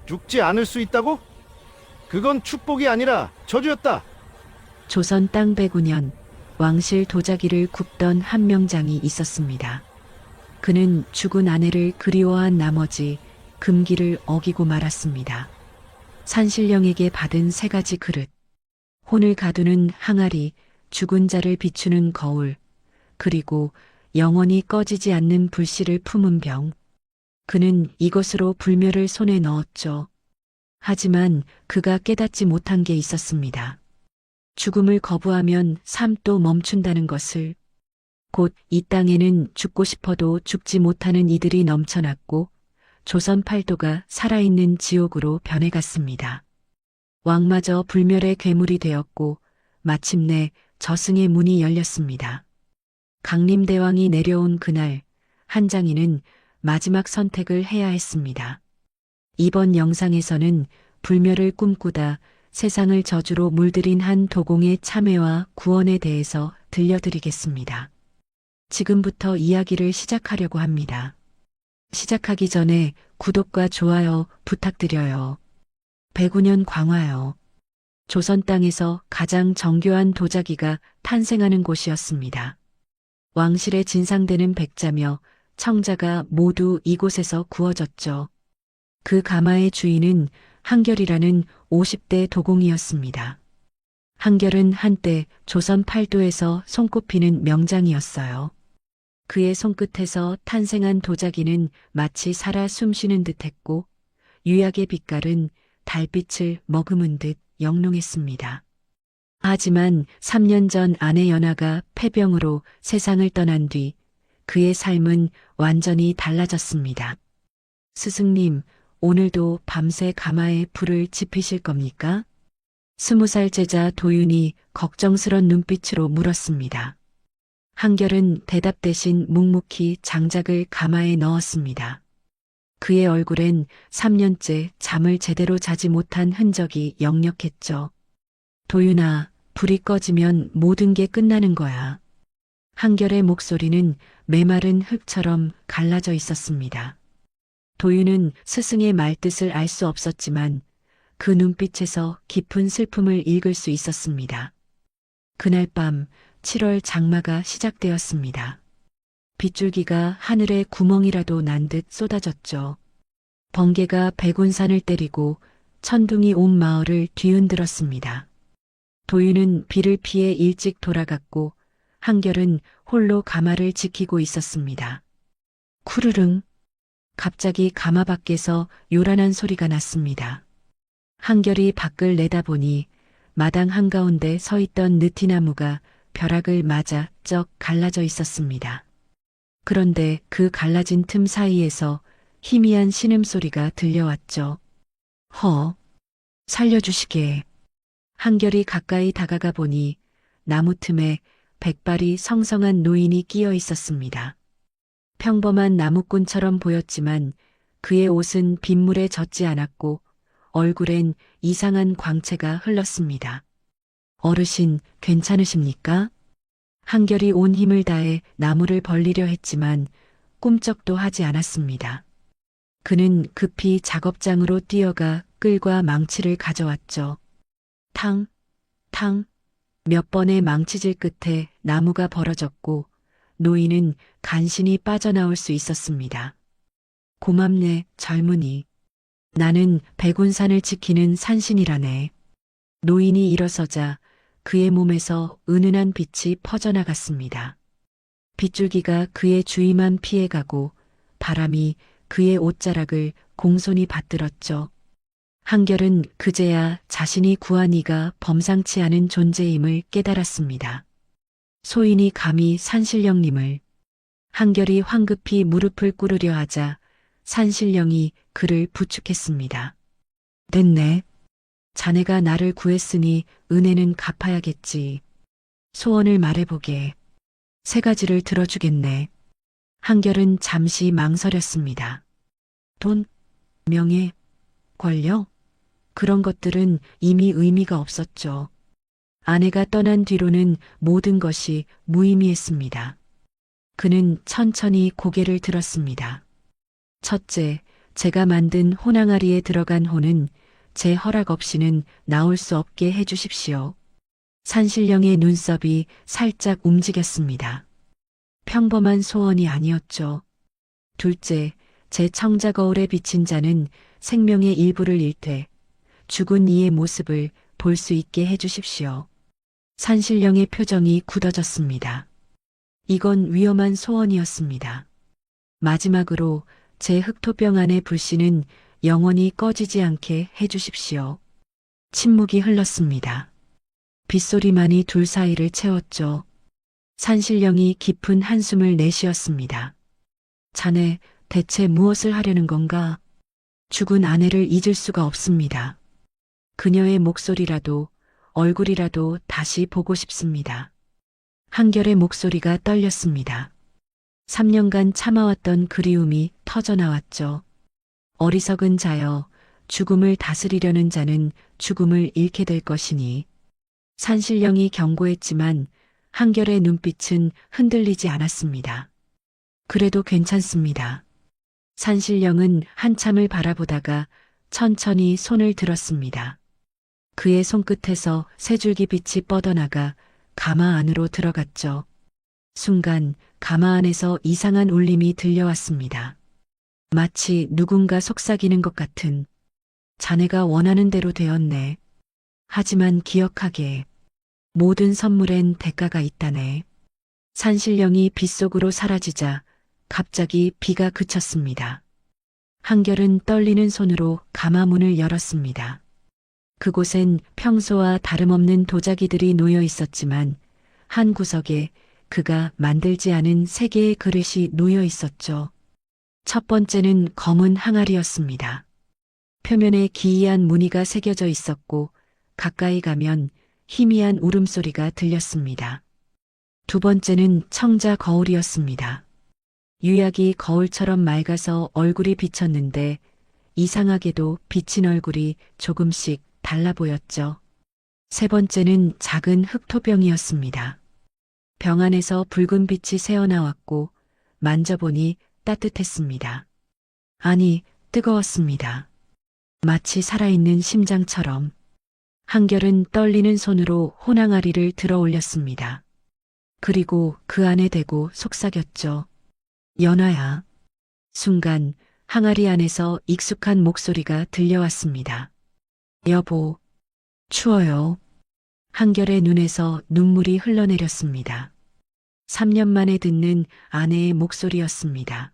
죽지 않을 수 있다고? 그건 축복이 아니라 저주였다. 조선 땅 109년 왕실 도자기를 굽던 한 명장이 있었습니다. 그는 죽은 아내를 그리워한 나머지 금기를 어기고 말았습니다. 산신령에게 받은 3가지 그릇, 혼을 가두는 항아리, 죽은 자를 비추는 거울, 그리고 영원히 꺼지지 않는 불씨를 품은 병. 그는 이것으로 불멸을 손에 넣었죠. 하지만 그가 깨닫지 못한 게 있었습니다. 죽음을 거부하면 삶도 멈춘다는 것을. 곧 이 땅에는 죽고 싶어도 죽지 못하는 이들이 넘쳐났고 조선 팔도가 살아있는 지옥으로 변해갔습니다. 왕마저 불멸의 괴물이 되었고 마침내 저승의 문이 열렸습니다. 강림대왕이 내려온 그날 한장이는 마지막 선택을 해야 했습니다. 이번 영상에서는 불멸을 꿈꾸다 세상을 저주로 물들인 한 도공의 참회와 구원에 대해서 들려드리겠습니다. 지금부터 이야기를 시작하려고 합니다. 시작하기 전에 구독과 좋아요 부탁드려요. 109년 광화요. 조선 땅에서 가장 정교한 도자기가 탄생하는 곳이었습니다. 왕실에 진상되는 백자며 청자가 모두 이곳에서 구워졌죠. 그 가마의 주인은 한결이라는 50대 도공이었습니다. 한결은 한때 조선 팔도에서 손꼽히는 명장이었어요. 그의 손끝에서 탄생한 도자기는 마치 살아 숨쉬는 듯했고 유약의 빛깔은 달빛을 머금은 듯 영롱했습니다. 하지만 3년 전 아내 연하가 폐병으로 세상을 떠난 뒤 그의 삶은 완전히 달라졌습니다. 스승님, 오늘도 밤새 가마에 불을 지피실 겁니까? 20살 제자 도윤이 걱정스런 눈빛으로 물었습니다. 한결은 대답 대신 묵묵히 장작을 가마에 넣었습니다. 그의 얼굴엔 3년째 잠을 제대로 자지 못한 흔적이 역력했죠. 도윤아, 불이 꺼지면 모든 게 끝나는 거야. 한결의 목소리는 메마른 흙처럼 갈라져 있었습니다. 도윤은 스승의 말뜻을 알 수 없었지만 그 눈빛에서 깊은 슬픔을 읽을 수 있었습니다. 그날 밤 7월 장마가 시작되었습니다. 빗줄기가 하늘에 구멍이라도 난 듯 쏟아졌죠. 번개가 백운산을 때리고 천둥이 온 마을을 뒤흔들었습니다. 도윤은 비를 피해 일찍 돌아갔고 한결은 홀로 가마를 지키고 있었습니다. 쿠르릉. 갑자기 가마 밖에서 요란한 소리가 났습니다. 한결이 밖을 내다보니 마당 한가운데 서 있던 느티나무가 벼락을 맞아 쩍 갈라져 있었습니다. 그런데 그 갈라진 틈 사이에서 희미한 신음소리가 들려왔죠. 살려주시게. 한결이 가까이 다가가 보니 나무 틈에 백발이 성성한 노인이 끼어 있었습니다. 평범한 나무꾼처럼 보였지만 그의 옷은 빗물에 젖지 않았고 얼굴엔 이상한 광채가 흘렀습니다. 어르신, 괜찮으십니까? 한결이 온 힘을 다해 나무를 벌리려 했지만 꿈쩍도 하지 않았습니다. 그는 급히 작업장으로 뛰어가 끌과 망치를 가져왔죠. 탕, 탕, 몇 번의 망치질 끝에 나무가 벌어졌고 노인은 간신히 빠져나올 수 있었습니다. 고맙네, 젊은이. 나는 백운산을 지키는 산신이라네. 노인이 일어서자 그의 몸에서 은은한 빛이 퍼져나갔습니다. 빗줄기가 그의 주위만 피해가고 바람이 그의 옷자락을 공손히 받들었죠. 한결은 그제야 자신이 구한 이가 범상치 않은 존재임을 깨달았습니다. 소인이 감히 산신령님을. 한결이 황급히 무릎을 꿇으려 하자 산신령이 그를 부축했습니다. 됐네. 자네가 나를 구했으니 은혜는 갚아야겠지. 소원을 말해보게. 3가지를 들어주겠네. 한결은 잠시 망설였습니다. 돈, 명예, 권력? 그런 것들은 이미 의미가 없었죠. 아내가 떠난 뒤로는 모든 것이 무의미했습니다. 그는 천천히 고개를 들었습니다. 첫째, 제가 만든 호랑아리에 들어간 호는 제 허락 없이는 나올 수 없게 해주십시오. 산신령의 눈썹이 살짝 움직였습니다. 평범한 소원이 아니었죠. 둘째, 제 청자 거울에 비친 자는 생명의 일부를 잃되 죽은 이의 모습을 볼 수 있게 해주십시오. 산신령의 표정이 굳어졌습니다. 이건 위험한 소원이었습니다. 마지막으로 제 흑토병 안의 불씨는 영원히 꺼지지 않게 해주십시오. 침묵이 흘렀습니다. 빗소리만이 둘 사이를 채웠죠. 산신령이 깊은 한숨을 내쉬었습니다. 자네 대체 무엇을 하려는 건가? 죽은 아내를 잊을 수가 없습니다. 그녀의 목소리라도 얼굴이라도 다시 보고 싶습니다. 한결의 목소리가 떨렸습니다. 3년간 참아왔던 그리움이 터져나왔죠. 어리석은 자여, 죽음을 다스리려는 자는 죽음을 잃게 될 것이니. 산신령이 경고했지만 한결의 눈빛은 흔들리지 않았습니다. 그래도 괜찮습니다. 산신령은 한참을 바라보다가 천천히 손을 들었습니다. 그의 손끝에서 세 줄기 빛이 뻗어나가 가마 안으로 들어갔죠. 순간 가마 안에서 이상한 울림이 들려왔습니다. 마치 누군가 속삭이는 것 같은. 자네가 원하는 대로 되었네. 하지만 기억하게. 모든 선물엔 대가가 있다네. 산신령이 빗속으로 사라지자 갑자기 비가 그쳤습니다. 한결은 떨리는 손으로 가마문을 열었습니다. 그곳엔 평소와 다름없는 도자기들이 놓여 있었지만 한 구석에 그가 만들지 않은 세 개의 그릇이 놓여 있었죠. 첫 번째는 검은 항아리였습니다. 표면에 기이한 무늬가 새겨져 있었고 가까이 가면 희미한 울음소리가 들렸습니다. 두 번째는 청자 거울이었습니다. 유약이 거울처럼 맑아서 얼굴이 비쳤는데 이상하게도 비친 얼굴이 조금씩 달라 보였죠. 세 번째는 작은 흑토병이었습니다. 병 안에서 붉은 빛이 새어나왔고 만져보니 따뜻했습니다. 아니, 뜨거웠습니다. 마치 살아있는 심장처럼. 한결은 떨리는 손으로 호랑아리를 들어 올렸습니다. 그리고 그 안에 대고 속삭였죠. 연아야. 순간 항아리 안에서 익숙한 목소리가 들려왔습니다. 여보, 추워요. 한결의 눈에서 눈물이 흘러내렸습니다. 3년 만에 듣는 아내의 목소리였습니다.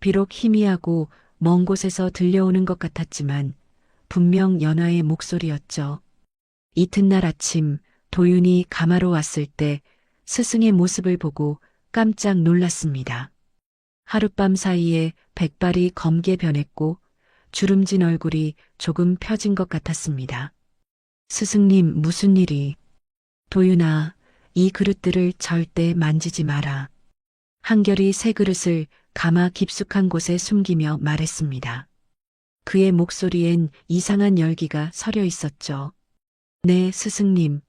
비록 희미하고 먼 곳에서 들려오는 것 같았지만 분명 연아의 목소리였죠. 이튿날 아침 도윤이 가마로 왔을 때 스승의 모습을 보고 깜짝 놀랐습니다. 하룻밤 사이에 백발이 검게 변했고 주름진 얼굴이 조금 펴진 것 같았습니다. 스승님, 무슨 일이? 도윤아, 이 그릇들을 절대 만지지 마라. 한결이 새 그릇을 가마 깊숙한 곳에 숨기며 말했습니다. 그의 목소리엔 이상한 열기가 서려 있었죠. 네, 스승님.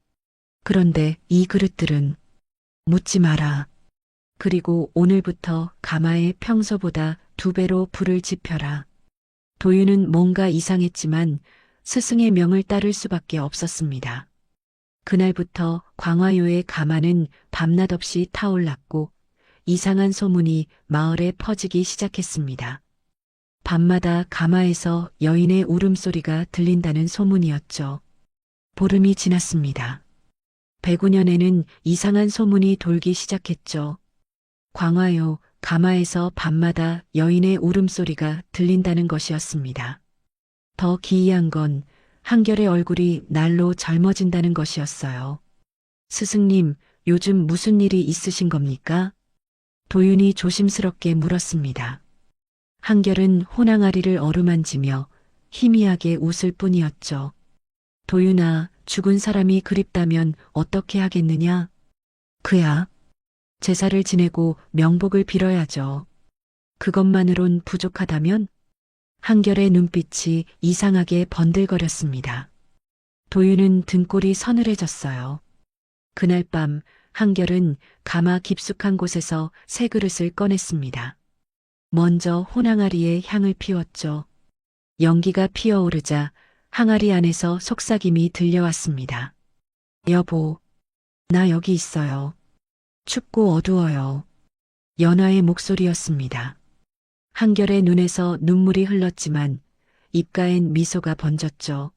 그런데 이 그릇들은 묻지 마라. 그리고 오늘부터 가마에 평소보다 2배로 불을 지펴라. 도윤은 뭔가 이상했지만 스승의 명을 따를 수밖에 없었습니다. 그날부터 광화요의 가마는 밤낮 없이 타올랐고 이상한 소문이 마을에 퍼지기 시작했습니다. 밤마다 가마에서 여인의 울음소리가 들린다는 소문이었죠. 보름이 지났습니다. 109년에는 이상한 소문이 돌기 시작했죠. 광화요 가마에서 밤마다 여인의 울음소리가 들린다는 것이었습니다. 더 기이한 건 한결의 얼굴이 날로 젊어진다는 것이었어요. 스승님, 요즘 무슨 일이 있으신 겁니까? 도윤이 조심스럽게 물었습니다. 한결은 호랑아리를 어루만지며 희미하게 웃을 뿐이었죠. 도윤아, 죽은 사람이 그립다면 어떻게 하겠느냐? 그야. 제사를 지내고 명복을 빌어야죠. 그것만으론 부족하다면? 한결의 눈빛이 이상하게 번들거렸습니다. 도윤은 등골이 서늘해졌어요. 그날 밤 한결은 가마 깊숙한 곳에서 새 그릇을 꺼냈습니다. 먼저 혼항아리에 향을 피웠죠. 연기가 피어오르자 항아리 안에서 속삭임이 들려왔습니다. 여보, 나 여기 있어요. 춥고 어두워요. 연하의 목소리였습니다. 한결의 눈에서 눈물이 흘렀지만 입가엔 미소가 번졌죠.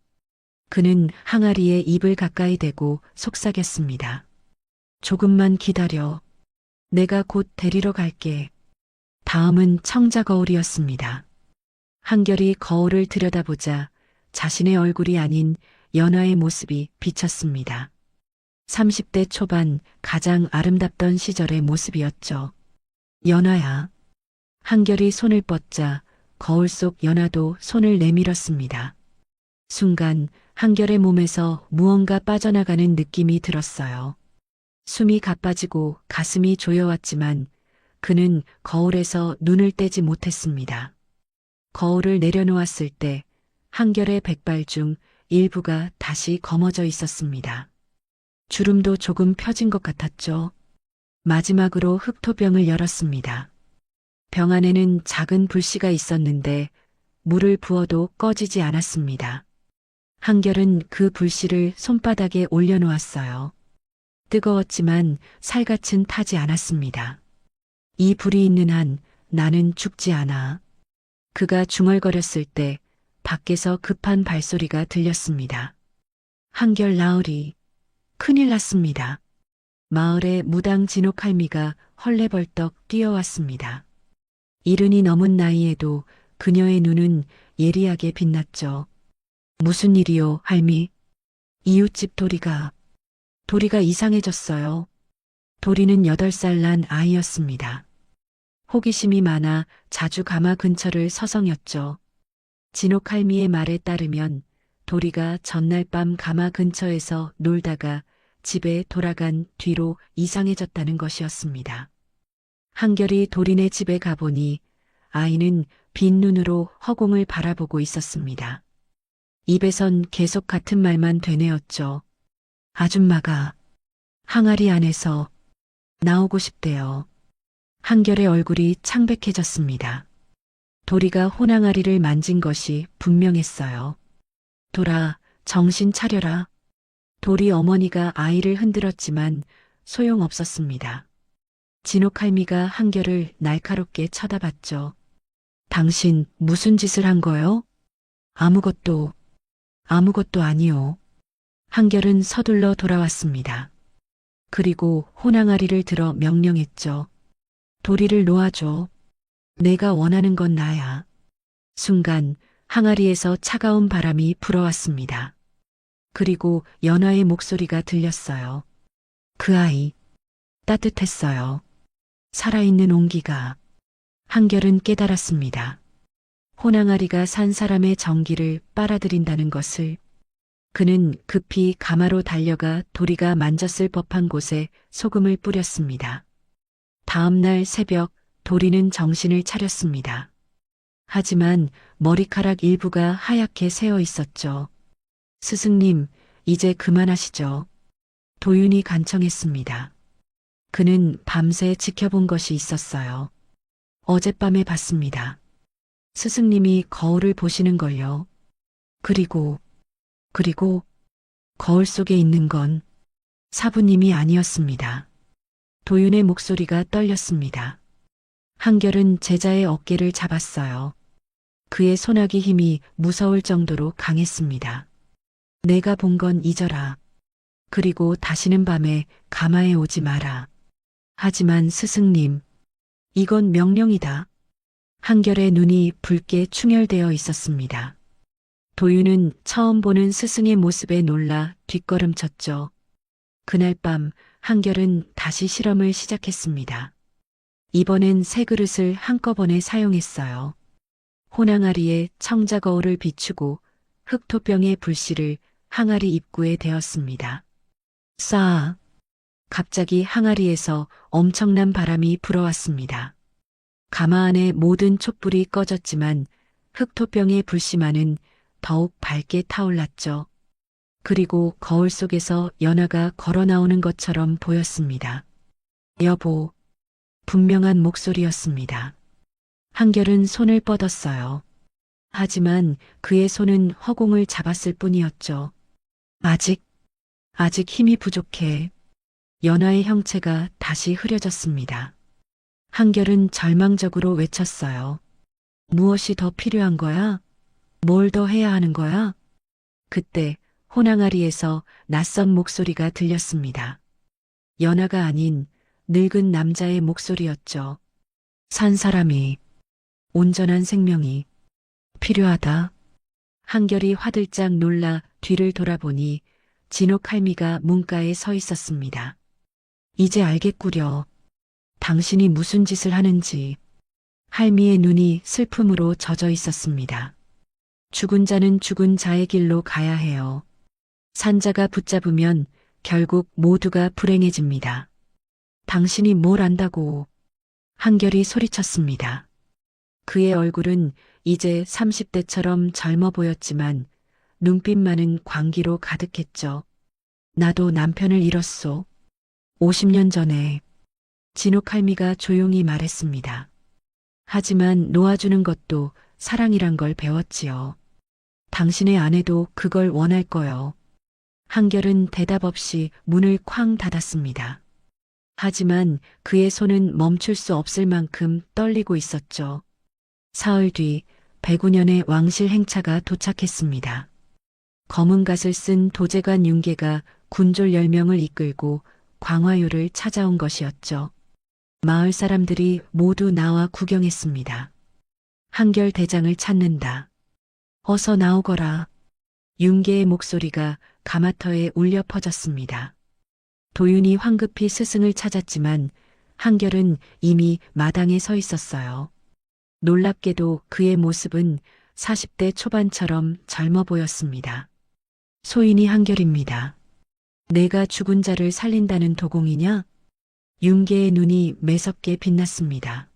그는 항아리에 입을 가까이 대고 속삭였습니다. 조금만 기다려. 내가 곧 데리러 갈게. 다음은 청자거울이었습니다. 한결이 거울을 들여다보자 자신의 얼굴이 아닌 연하의 모습이 비쳤습니다. 30대 초반 가장 아름답던 시절의 모습이었죠. 연하야. 한결이 손을 뻗자 거울 속 연하도 손을 내밀었습니다. 순간 한결의 몸에서 무언가 빠져나가는 느낌이 들었어요. 숨이 가빠지고 가슴이 조여왔지만 그는 거울에서 눈을 떼지 못했습니다. 거울을 내려놓았을 때 한결의 백발 중 일부가 다시 검어져 있었습니다. 주름도 조금 펴진 것 같았죠. 마지막으로 흑토병을 열었습니다. 병 안에는 작은 불씨가 있었는데 물을 부어도 꺼지지 않았습니다. 한결은 그 불씨를 손바닥에 올려놓았어요. 뜨거웠지만 살갗은 타지 않았습니다. 이 불이 있는 한 나는 죽지 않아. 그가 중얼거렸을 때 밖에서 급한 발소리가 들렸습니다. 한결 나으리, 큰일 났습니다. 마을의 무당 진옥할미가 헐레벌떡 뛰어왔습니다. 이른이 넘은 나이에도 그녀의 눈은 예리하게 빛났죠. 무슨 일이요, 할미? 이웃집 도리가 이상해졌어요. 도리는 8살 난 아이였습니다. 호기심이 많아 자주 가마 근처를 서성였죠. 진옥할미의 말에 따르면 도리가 전날 밤 가마 근처에서 놀다가 집에 돌아간 뒤로 이상해졌다는 것이었습니다. 한결이 도리네 집에 가보니 아이는 빈 눈으로 허공을 바라보고 있었습니다. 입에선 계속 같은 말만 되뇌었죠. 아줌마가 항아리 안에서 나오고 싶대요. 한결의 얼굴이 창백해졌습니다. 도리가 혼항아리를 만진 것이 분명했어요. 돌아, 정신 차려라. 도리 어머니가 아이를 흔들었지만 소용없었습니다. 진옥할미가 한결을 날카롭게 쳐다봤죠. 당신 무슨 짓을 한 거요? 아무것도 아니요. 한결은 서둘러 돌아왔습니다. 그리고 혼항아리를 들어 명령했죠. 도리를 놓아줘. 내가 원하는 건 나야. 순간 항아리에서 차가운 바람이 불어왔습니다. 그리고 연하의 목소리가 들렸어요. 그 아이, 따뜻했어요. 살아있는 온기가. 한결은 깨달았습니다. 혼항아리가 산 사람의 정기를 빨아들인다는 것을. 그는 급히 가마로 달려가 도리가 만졌을 법한 곳에 소금을 뿌렸습니다. 다음 날 새벽 도리는 정신을 차렸습니다. 하지만 머리카락 일부가 하얗게 새어 있었죠. 스승님, 이제 그만하시죠. 도윤이 간청했습니다. 그는 밤새 지켜본 것이 있었어요. 어젯밤에 봤습니다. 스승님이 거울을 보시는 걸요. 그리고 거울 속에 있는 건 사부님이 아니었습니다. 도윤의 목소리가 떨렸습니다. 한결은 제자의 어깨를 잡았어요. 그의 손아귀 힘이 무서울 정도로 강했습니다. 내가 본 건 잊어라. 그리고 다시는 밤에 가마에 오지 마라. 하지만 스승님, 이건 명령이다. 한결의 눈이 붉게 충혈되어 있었습니다. 도윤은 처음 보는 스승의 모습에 놀라 뒷걸음쳤죠. 그날 밤 한결은 다시 실험을 시작했습니다. 이번엔 새 그릇을 한꺼번에 사용했어요. 혼항아리에 청자거울을 비추고 흑토병의 불씨를 항아리 입구에 대었습니다. 싸! 갑자기 항아리에서 엄청난 바람이 불어왔습니다. 가마 안의 모든 촛불이 꺼졌지만 흑토병의 불씨만은 더욱 밝게 타올랐죠. 그리고 거울 속에서 연하가 걸어 나오는 것처럼 보였습니다. 여보, 분명한 목소리였습니다. 한결은 손을 뻗었어요. 하지만 그의 손은 허공을 잡았을 뿐이었죠. 아직 힘이 부족해. 연하의 형체가 다시 흐려졌습니다. 한결은 절망적으로 외쳤어요. 무엇이 더 필요한 거야? 뭘 더 해야 하는 거야? 그때 호랑아리에서 낯선 목소리가 들렸습니다. 연하가 아닌 늙은 남자의 목소리였죠. 산 사람이, 온전한 생명이 필요하다. 한결이 화들짝 놀라 뒤를 돌아보니 진옥할미가 문가에 서 있었습니다. 이제 알겠구려. 당신이 무슨 짓을 하는지. 할미의 눈이 슬픔으로 젖어 있었습니다. 죽은 자는 죽은 자의 길로 가야 해요. 산자가 붙잡으면 결국 모두가 불행해집니다. 당신이 뭘 안다고. 한결이 소리쳤습니다. 그의 얼굴은 이제 30대처럼 젊어 보였지만 눈빛만은 광기로 가득했죠. 나도 남편을 잃었소. 50년 전에. 진옥할미가 조용히 말했습니다. 하지만 놓아주는 것도 사랑이란 걸 배웠지요. 당신의 아내도 그걸 원할 거요. 한결은 대답 없이 문을 쾅 닫았습니다. 하지만 그의 손은 멈출 수 없을 만큼 떨리고 있었죠. 사흘 뒤 109년의 왕실 행차가 도착했습니다. 검은 갓을 쓴 도제관 윤계가 군졸 10명을 이끌고 광화유를 찾아온 것이었죠. 마을 사람들이 모두 나와 구경했습니다. 한결 대장을 찾는다. 어서 나오거라. 윤계의 목소리가 가마터에 울려 퍼졌습니다. 도윤이 황급히 스승을 찾았지만 한결은 이미 마당에 서 있었어요. 놀랍게도 그의 모습은 40대 초반처럼 젊어 보였습니다. 소인이 한결입니다. 내가 죽은 자를 살린다는 도공이냐? 윤계의 눈이 매섭게 빛났습니다.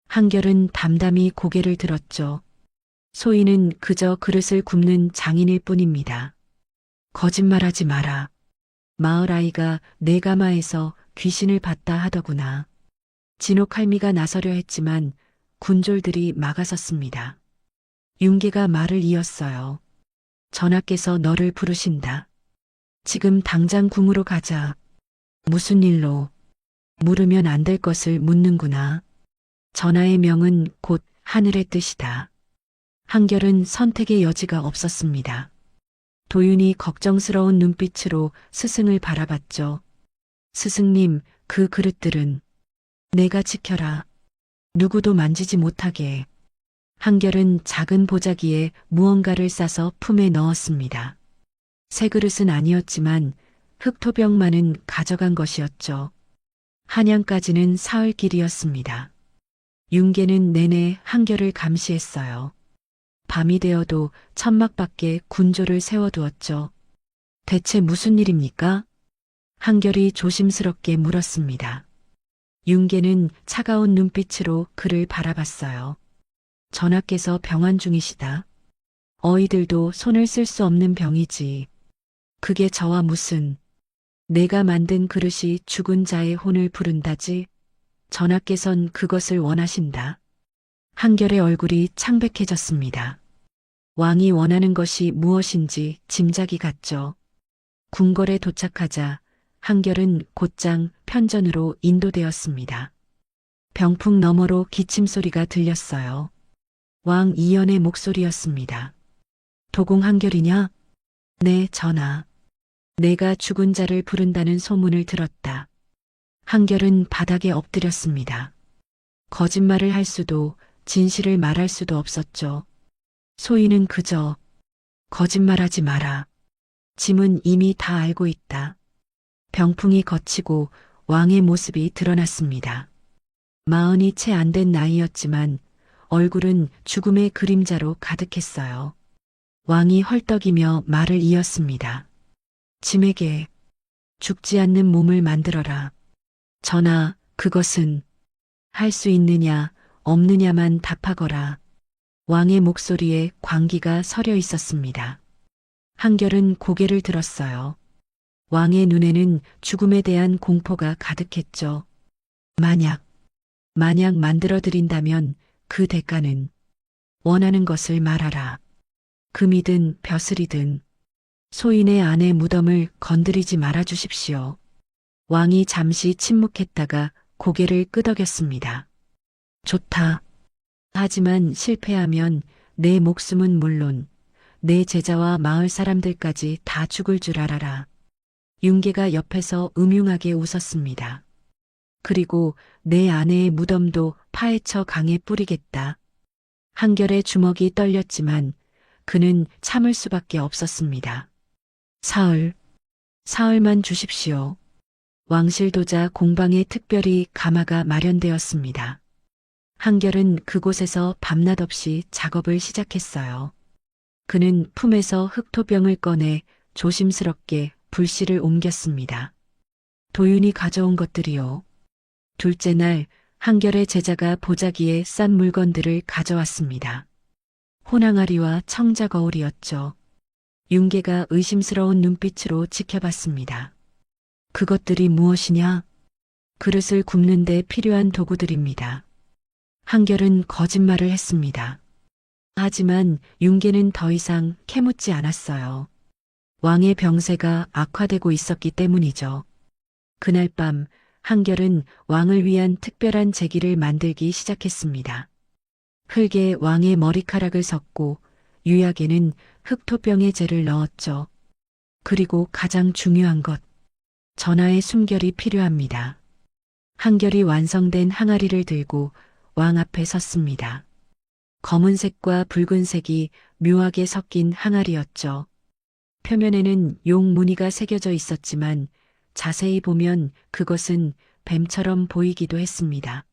한결은 담담히 고개를 들었죠. 소인은 그저 그릇을 굽는 장인일 뿐입니다. 거짓말하지 마라. 마을 아이가 내 가마에서 귀신을 봤다 하더구나. 진옥할미가 나서려 했지만 군졸들이 막아섰습니다. 윤계가 말을 이었어요. 전하께서 너를 부르신다. 지금 당장 궁으로 가자. 무슨 일로? 물으면 안 될 것을 묻는구나. 전하의 명은 곧 하늘의 뜻이다. 한결은 선택의 여지가 없었습니다. 도윤이 걱정스러운 눈빛으로 스승을 바라봤죠. 스승님, 그 그릇들은 내가 지켜라. 누구도 만지지 못하게. 한결은 작은 보자기에 무언가를 싸서 품에 넣었습니다. 새 그릇은 아니었지만 흑토병만은 가져간 것이었죠. 한양까지는 사흘 길이었습니다. 윤계는 내내 한결을 감시했어요. 밤이 되어도 천막 밖에 군졸을 세워두었죠. 대체 무슨 일입니까? 한결이 조심스럽게 물었습니다. 윤계는 차가운 눈빛으로 그를 바라봤어요. 전하께서 병환 중이시다. 어이들도 손을 쓸 수 없는 병이지. 그게 저와 무슨. 내가 만든 그릇이 죽은 자의 혼을 부른다지. 전하께선 그것을 원하신다. 한결의 얼굴이 창백해졌습니다. 왕이 원하는 것이 무엇인지 짐작이 갔죠. 궁궐에 도착하자 한결은 곧장 편전으로 인도되었습니다. 병풍 너머로 기침 소리가 들렸어요. 왕 이연의 목소리였습니다. 도공 한결이냐? 네, 전하. 내가 죽은 자를 부른다는 소문을 들었다. 한결은 바닥에 엎드렸습니다. 거짓말을 할 수도 진실을 말할 수도 없었죠. 소인은 그저 거짓말하지 마라. 짐은 이미 다 알고 있다. 병풍이 거치고 왕의 모습이 드러났습니다. 마흔이 채 안 된 나이였지만 얼굴은 죽음의 그림자로 가득했어요. 왕이 헐떡이며 말을 이었습니다. 짐에게 죽지 않는 몸을 만들어라. 전하, 그것은 할 수 있느냐 없느냐만 답하거라. 왕의 목소리에 광기가 서려 있었습니다. 한결은 고개를 들었어요. 왕의 눈에는 죽음에 대한 공포가 가득했죠. 만약 만들어드린다면 그 대가는 원하는 것을 말하라. 금이든 벼슬이든 소인의 아내 무덤을 건드리지 말아 주십시오. 왕이 잠시 침묵했다가 고개를 끄덕였습니다. 좋다. 하지만 실패하면 내 목숨은 물론 내 제자와 마을 사람들까지 다 죽을 줄 알아라. 윤계가 옆에서 음흉하게 웃었습니다. 그리고 내 아내의 무덤도 파헤쳐 강에 뿌리겠다. 한결의 주먹이 떨렸지만 그는 참을 수밖에 없었습니다. 사흘만 주십시오. 왕실도자 공방에 특별히 가마가 마련되었습니다. 한결은 그곳에서 밤낮 없이 작업을 시작했어요. 그는 품에서 흑토병을 꺼내 조심스럽게 불씨를 옮겼습니다. 도윤이 가져온 것들이요. 둘째 날 한결의 제자가 보자기에 싼 물건들을 가져왔습니다. 호랑아리와 청자거울이었죠. 윤계가 의심스러운 눈빛으로 지켜봤습니다. 그것들이 무엇이냐? 그릇을 굽는 데 필요한 도구들입니다. 한결은 거짓말을 했습니다. 하지만 윤계는 더 이상 캐묻지 않았어요. 왕의 병세가 악화되고 있었기 때문이죠. 그날 밤 한결은 왕을 위한 특별한 제기를 만들기 시작했습니다. 흙에 왕의 머리카락을 섞고 유약에는 흑토병의 재를 넣었죠. 그리고 가장 중요한 것, 전하의 숨결이 필요합니다. 한결이 완성된 항아리를 들고 왕 앞에 섰습니다. 검은색과 붉은색이 묘하게 섞인 항아리였죠. 표면에는 용 무늬가 새겨져 있었지만 자세히 보면 그것은 뱀처럼 보이기도 했습니다.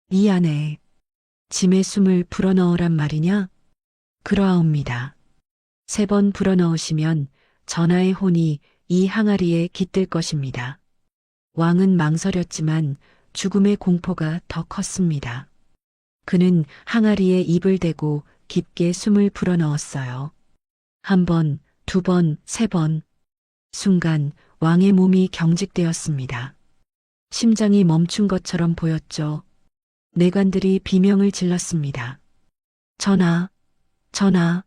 이 안에 짐의 숨을 불어넣으란 말이냐? 그러하옵니다. 3번 불어넣으시면 전하의 혼이 이 항아리에 깃들 것입니다. 왕은 망설였지만 죽음의 공포가 더 컸습니다. 그는 항아리에 입을 대고 깊게 숨을 불어넣었어요. 1번, 2번, 3번. 순간 왕의 몸이 경직되었습니다. 심장이 멈춘 것처럼 보였죠. 내관들이 비명을 질렀습니다. 전하, 전하.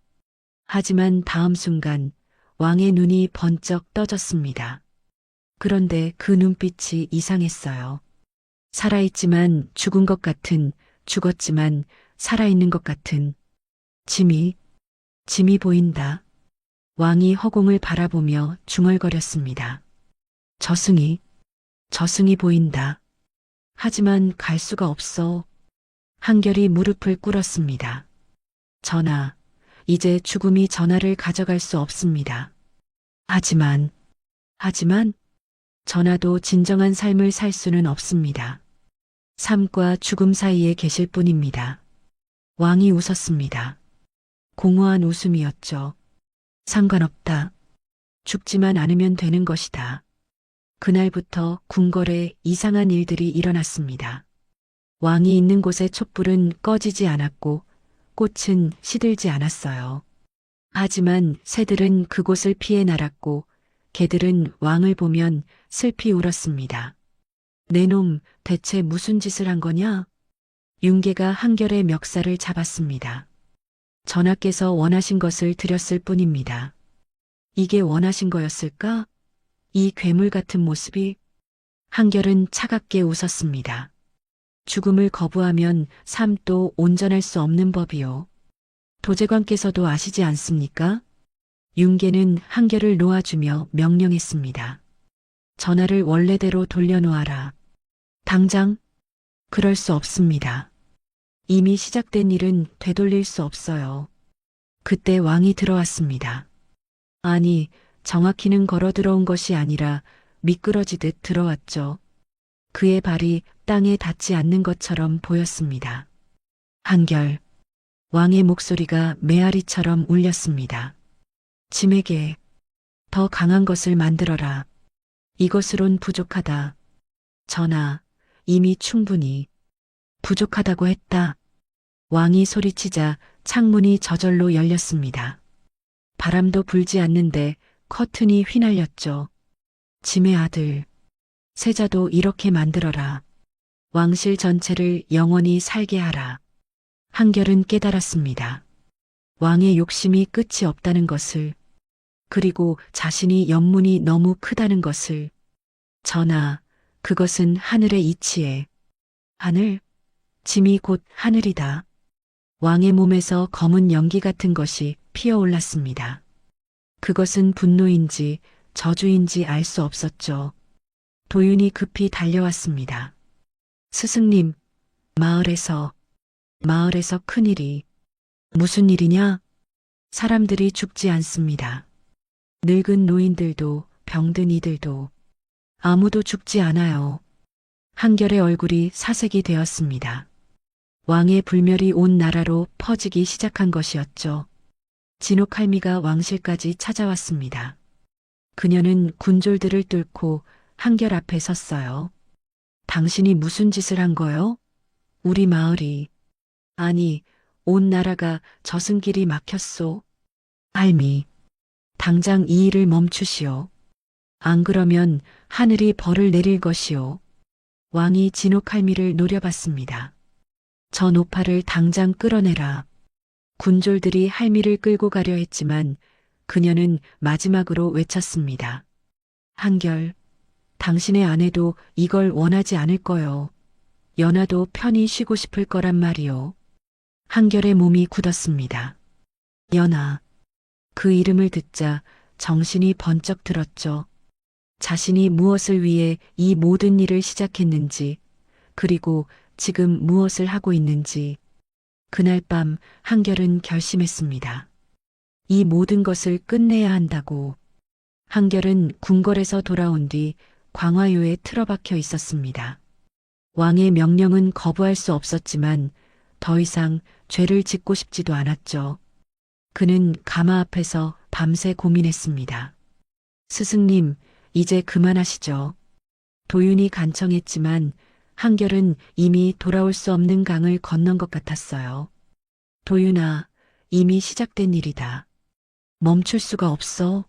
하지만 다음 순간 왕의 눈이 번쩍 떠졌습니다. 그런데 그 눈빛이 이상했어요. 살아있지만 죽은 것 같은, 죽었지만 살아있는 것 같은 짐이 보인다. 왕이 허공을 바라보며 중얼거렸습니다. 저승이 보인다. 하지만 갈 수가 없어. 한결이 무릎을 꿇었습니다. 전하, 이제 죽음이 전하를 가져갈 수 없습니다. 하지만 전하도 진정한 삶을 살 수는 없습니다. 삶과 죽음 사이에 계실 뿐입니다. 왕이 웃었습니다. 공허한 웃음이었죠. 상관없다. 죽지만 않으면 되는 것이다. 그날부터 궁궐에 이상한 일들이 일어났습니다. 왕이 있는 곳의 촛불은 꺼지지 않았고 꽃은 시들지 않았어요. 하지만 새들은 그곳을 피해 날았고 개들은 왕을 보면 슬피 울었습니다. 내 놈 대체 무슨 짓을 한 거냐? 윤계가 한결의 멱살을 잡았습니다. 전하께서 원하신 것을 드렸을 뿐입니다. 이게 원하신 거였을까? 이 괴물 같은 모습이? 한결은 차갑게 웃었습니다. 죽음을 거부하면 삶도 온전할 수 없는 법이요. 도제관께서도 아시지 않습니까? 윤계는 한결을 놓아주며 명령했습니다. 전하를 원래대로 돌려놓아라. 당장? 그럴 수 없습니다. 이미 시작된 일은 되돌릴 수 없어요. 그때 왕이 들어왔습니다. 아니, 정확히는 걸어 들어온 것이 아니라 미끄러지듯 들어왔죠. 그의 발이 땅에 닿지 않는 것처럼 보였습니다. 한결, 왕의 목소리가 메아리처럼 울렸습니다. 짐에게 더 강한 것을 만들어라. 이것으론 부족하다. 전하, 이미 충분히 부족하다고 했다. 왕이 소리치자 창문이 저절로 열렸습니다. 바람도 불지 않는데 커튼이 휘날렸죠. 짐의 아들, 세자도 이렇게 만들어라. 왕실 전체를 영원히 살게 하라. 한결은 깨달았습니다. 왕의 욕심이 끝이 없다는 것을, 그리고 자신이 연문이 너무 크다는 것을. 전하, 그것은 하늘의 이치에. 하늘? 짐이 곧 하늘이다. 왕의 몸에서 검은 연기 같은 것이 피어올랐습니다. 그것은 분노인지 저주인지 알 수 없었죠. 도윤이 급히 달려왔습니다. 스승님, 마을에서 큰일이. 무슨 일이냐? 사람들이 죽지 않습니다. 늙은 노인들도 병든 이들도 아무도 죽지 않아요. 한결의 얼굴이 사색이 되었습니다. 왕의 불멸이 온 나라로 퍼지기 시작한 것이었죠. 진옥할미가 왕실까지 찾아왔습니다. 그녀는 군졸들을 뚫고 한결 앞에 섰어요. 당신이 무슨 짓을 한 거요? 우리 마을이, 아니, 온 나라가 저승길이 막혔소. 할미, 당장 이 일을 멈추시오. 안 그러면 하늘이 벌을 내릴 것이오. 왕이 진옥할미를 노려봤습니다. 저 노파를 당장 끌어내라. 군졸들이 할미를 끌고 가려 했지만 그녀는 마지막으로 외쳤습니다. 한결, 당신의 아내도 이걸 원하지 않을 거요. 연하도 편히 쉬고 싶을 거란 말이요. 한결의 몸이 굳었습니다. 연하. 그 이름을 듣자 정신이 번쩍 들었죠. 자신이 무엇을 위해 이 모든 일을 시작했는지, 그리고 지금 무엇을 하고 있는지. 그날 밤 한결은 결심했습니다. 이 모든 것을 끝내야 한다고. 한결은 궁궐에서 돌아온 뒤 광화유에 틀어박혀 있었습니다. 왕의 명령은 거부할 수 없었지만 더 이상 죄를 짓고 싶지도 않았죠. 그는 가마 앞에서 밤새 고민했습니다. 스승님, 이제 그만하시죠. 도윤이 간청했지만 한결은 이미 돌아올 수 없는 강을 건넌 것 같았어요. 도윤아, 이미 시작된 일이다. 멈출 수가 없어.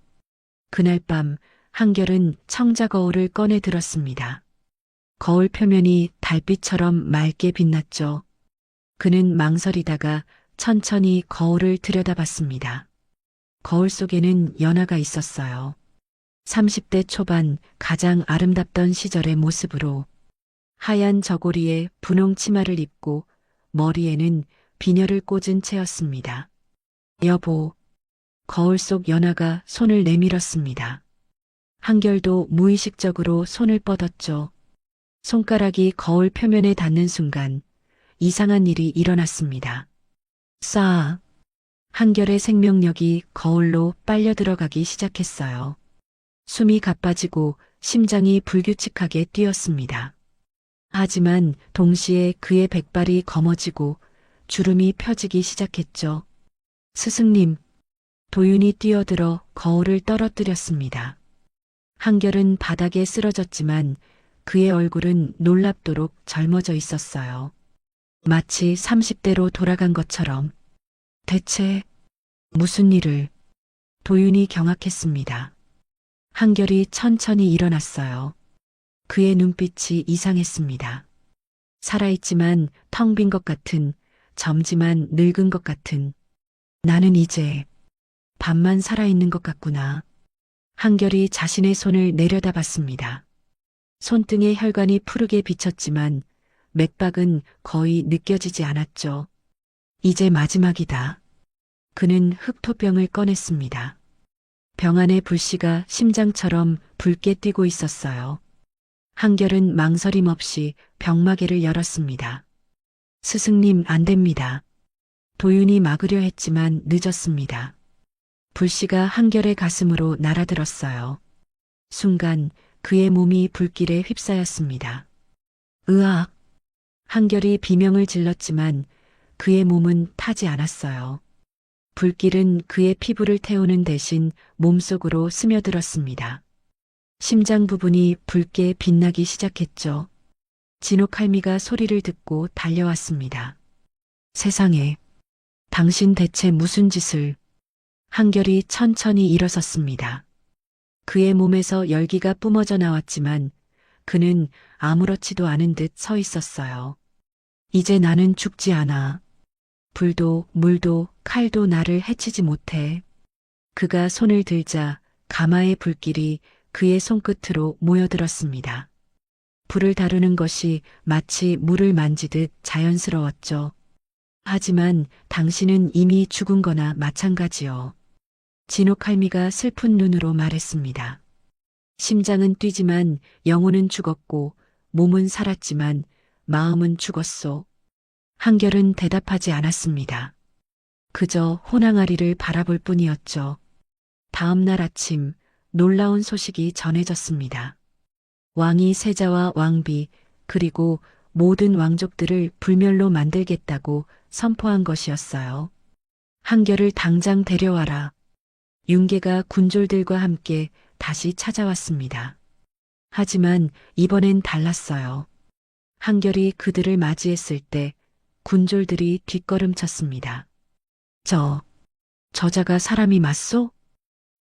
그날 밤 한결은 청자 거울을 꺼내 들었습니다. 거울 표면이 달빛처럼 맑게 빛났죠. 그는 망설이다가 천천히 거울을 들여다봤습니다. 거울 속에는 연하가 있었어요. 30대 초반 가장 아름답던 시절의 모습으로 하얀 저고리에 분홍 치마를 입고 머리에는 비녀를 꽂은 채였습니다. 여보, 거울 속 연하가 손을 내밀었습니다. 한결도 무의식적으로 손을 뻗었죠. 손가락이 거울 표면에 닿는 순간 이상한 일이 일어났습니다. 싸. 한결의 생명력이 거울로 빨려 들어가기 시작했어요. 숨이 가빠지고 심장이 불규칙하게 뛰었습니다. 하지만 동시에 그의 백발이 검어지고 주름이 펴지기 시작했죠. 스승님, 도윤이 뛰어들어 거울을 떨어뜨렸습니다. 한결은 바닥에 쓰러졌지만 그의 얼굴은 놀랍도록 젊어져 있었어요. 마치 30대로 돌아간 것처럼. 대체 무슨 일을? 도윤이 경악했습니다. 한결이 천천히 일어났어요. 그의 눈빛이 이상했습니다. 살아있지만 텅 빈 것 같은, 젊지만 늙은 것 같은. 나는 이제 반만 살아있는 것 같구나. 한결이 자신의 손을 내려다봤습니다. 손등의 혈관이 푸르게 비쳤지만 맥박은 거의 느껴지지 않았죠. 이제 마지막이다. 그는 흑토병을 꺼냈습니다. 병 안에 불씨가 심장처럼 붉게 뛰고 있었어요. 한결은 망설임 없이 병마개를 열었습니다. 스승님, 안 됩니다. 도윤이 막으려 했지만 늦었습니다. 불씨가 한결의 가슴으로 날아들었어요. 순간 그의 몸이 불길에 휩싸였습니다. 으악! 한결이 비명을 질렀지만 그의 몸은 타지 않았어요. 불길은 그의 피부를 태우는 대신 몸속으로 스며들었습니다. 심장 부분이 붉게 빛나기 시작했죠. 진옥할미가 소리를 듣고 달려왔습니다. 세상에, 당신 대체 무슨 짓을? 한결이 천천히 일어섰습니다. 그의 몸에서 열기가 뿜어져 나왔지만 그는 아무렇지도 않은 듯 서 있었어요. 이제 나는 죽지 않아. 불도 물도 칼도 나를 해치지 못해. 그가 손을 들자 가마의 불길이 그의 손끝으로 모여들었습니다. 불을 다루는 것이 마치 물을 만지듯 자연스러웠죠. 하지만 당신은 이미 죽은 거나 마찬가지요. 진옥할미가 슬픈 눈으로 말했습니다. 심장은 뛰지만 영혼은 죽었고 몸은 살았지만 마음은 죽었소. 한결은 대답하지 않았습니다. 그저 호랑아리를 바라볼 뿐이었죠. 다음 날 아침 놀라운 소식이 전해졌습니다. 왕이 세자와 왕비 그리고 모든 왕족들을 불멸로 만들겠다고 선포한 것이었어요. 한결을 당장 데려와라. 윤계가 군졸들과 함께 다시 찾아왔습니다. 하지만 이번엔 달랐어요. 한결이 그들을 맞이했을 때 군졸들이 뒷걸음쳤습니다. 저자가 사람이 맞소?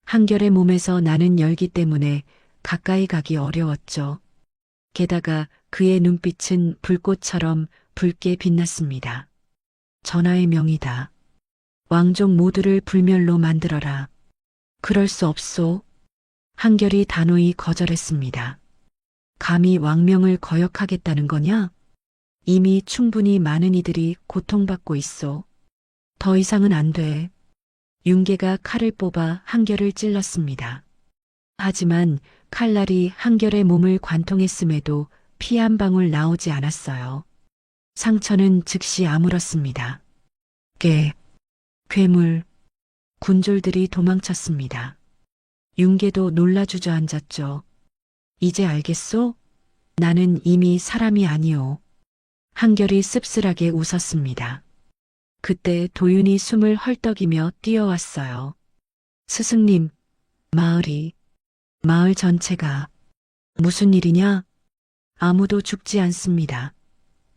한결의 몸에서 나는 열기 때문에 가까이 가기 어려웠죠. 게다가 그의 눈빛은 불꽃처럼 붉게 빛났습니다. 전하의 명이다. 왕족 모두를 불멸로 만들어라. 그럴 수 없소. 한결이 단호히 거절했습니다. 감히 왕명을 거역하겠다는 거냐? 이미 충분히 많은 이들이 고통받고 있소. 더 이상은 안 돼. 윤계가 칼을 뽑아 한결을 찔렀습니다. 하지만 칼날이 한결의 몸을 관통했음에도 피 한 방울 나오지 않았어요. 상처는 즉시 아물었습니다. 괴물. 군졸들이 도망쳤습니다. 윤계도 놀라 주저앉았죠. 이제 알겠소? 나는 이미 사람이 아니오. 한결이 씁쓸하게 웃었습니다. 그때 도윤이 숨을 헐떡이며 뛰어왔어요. 스승님, 마을 전체가 무슨 일이냐? 아무도 죽지 않습니다.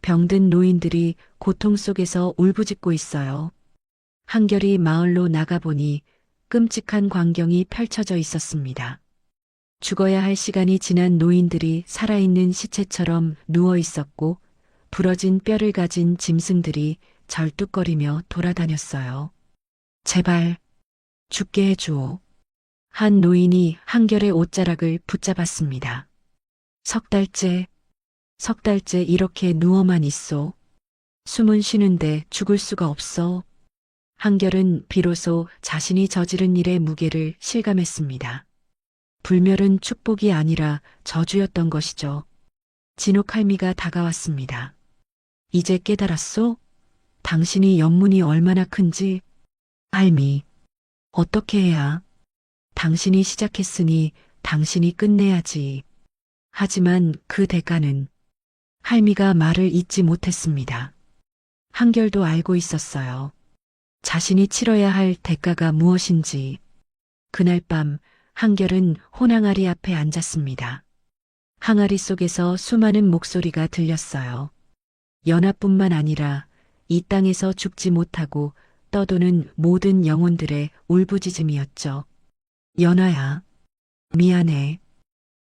병든 노인들이 고통 속에서 울부짖고 있어요. 한결이 마을로 나가보니 끔찍한 광경이 펼쳐져 있었습니다. 죽어야 할 시간이 지난 노인들이 살아있는 시체처럼 누워 있었고 부러진 뼈를 가진 짐승들이 절뚝거리며 돌아다녔어요. 제발 죽게 해주오. 한 노인이 한결의 옷자락을 붙잡았습니다. 석 달째 이렇게 누워만 있소. 숨은 쉬는데 죽을 수가 없어. 한결은 비로소 자신이 저지른 일의 무게를 실감했습니다. 불멸은 축복이 아니라 저주였던 것이죠. 진옥할미가 다가왔습니다. 이제 깨달았소? 당신이 연문이 얼마나 큰지. 할미, 어떻게 해야? 당신이 시작했으니 당신이 끝내야지. 하지만 그 대가는 할미가 말을 잇지 못했습니다. 한결도 알고 있었어요. 자신이 치러야 할 대가가 무엇인지. 그날 밤 한결은 혼항아리 앞에 앉았습니다. 항아리 속에서 수많은 목소리가 들렸어요. 연하뿐만 아니라 이 땅에서 죽지 못하고 떠도는 모든 영혼들의 울부짖음이었죠. 연하야, 미안해.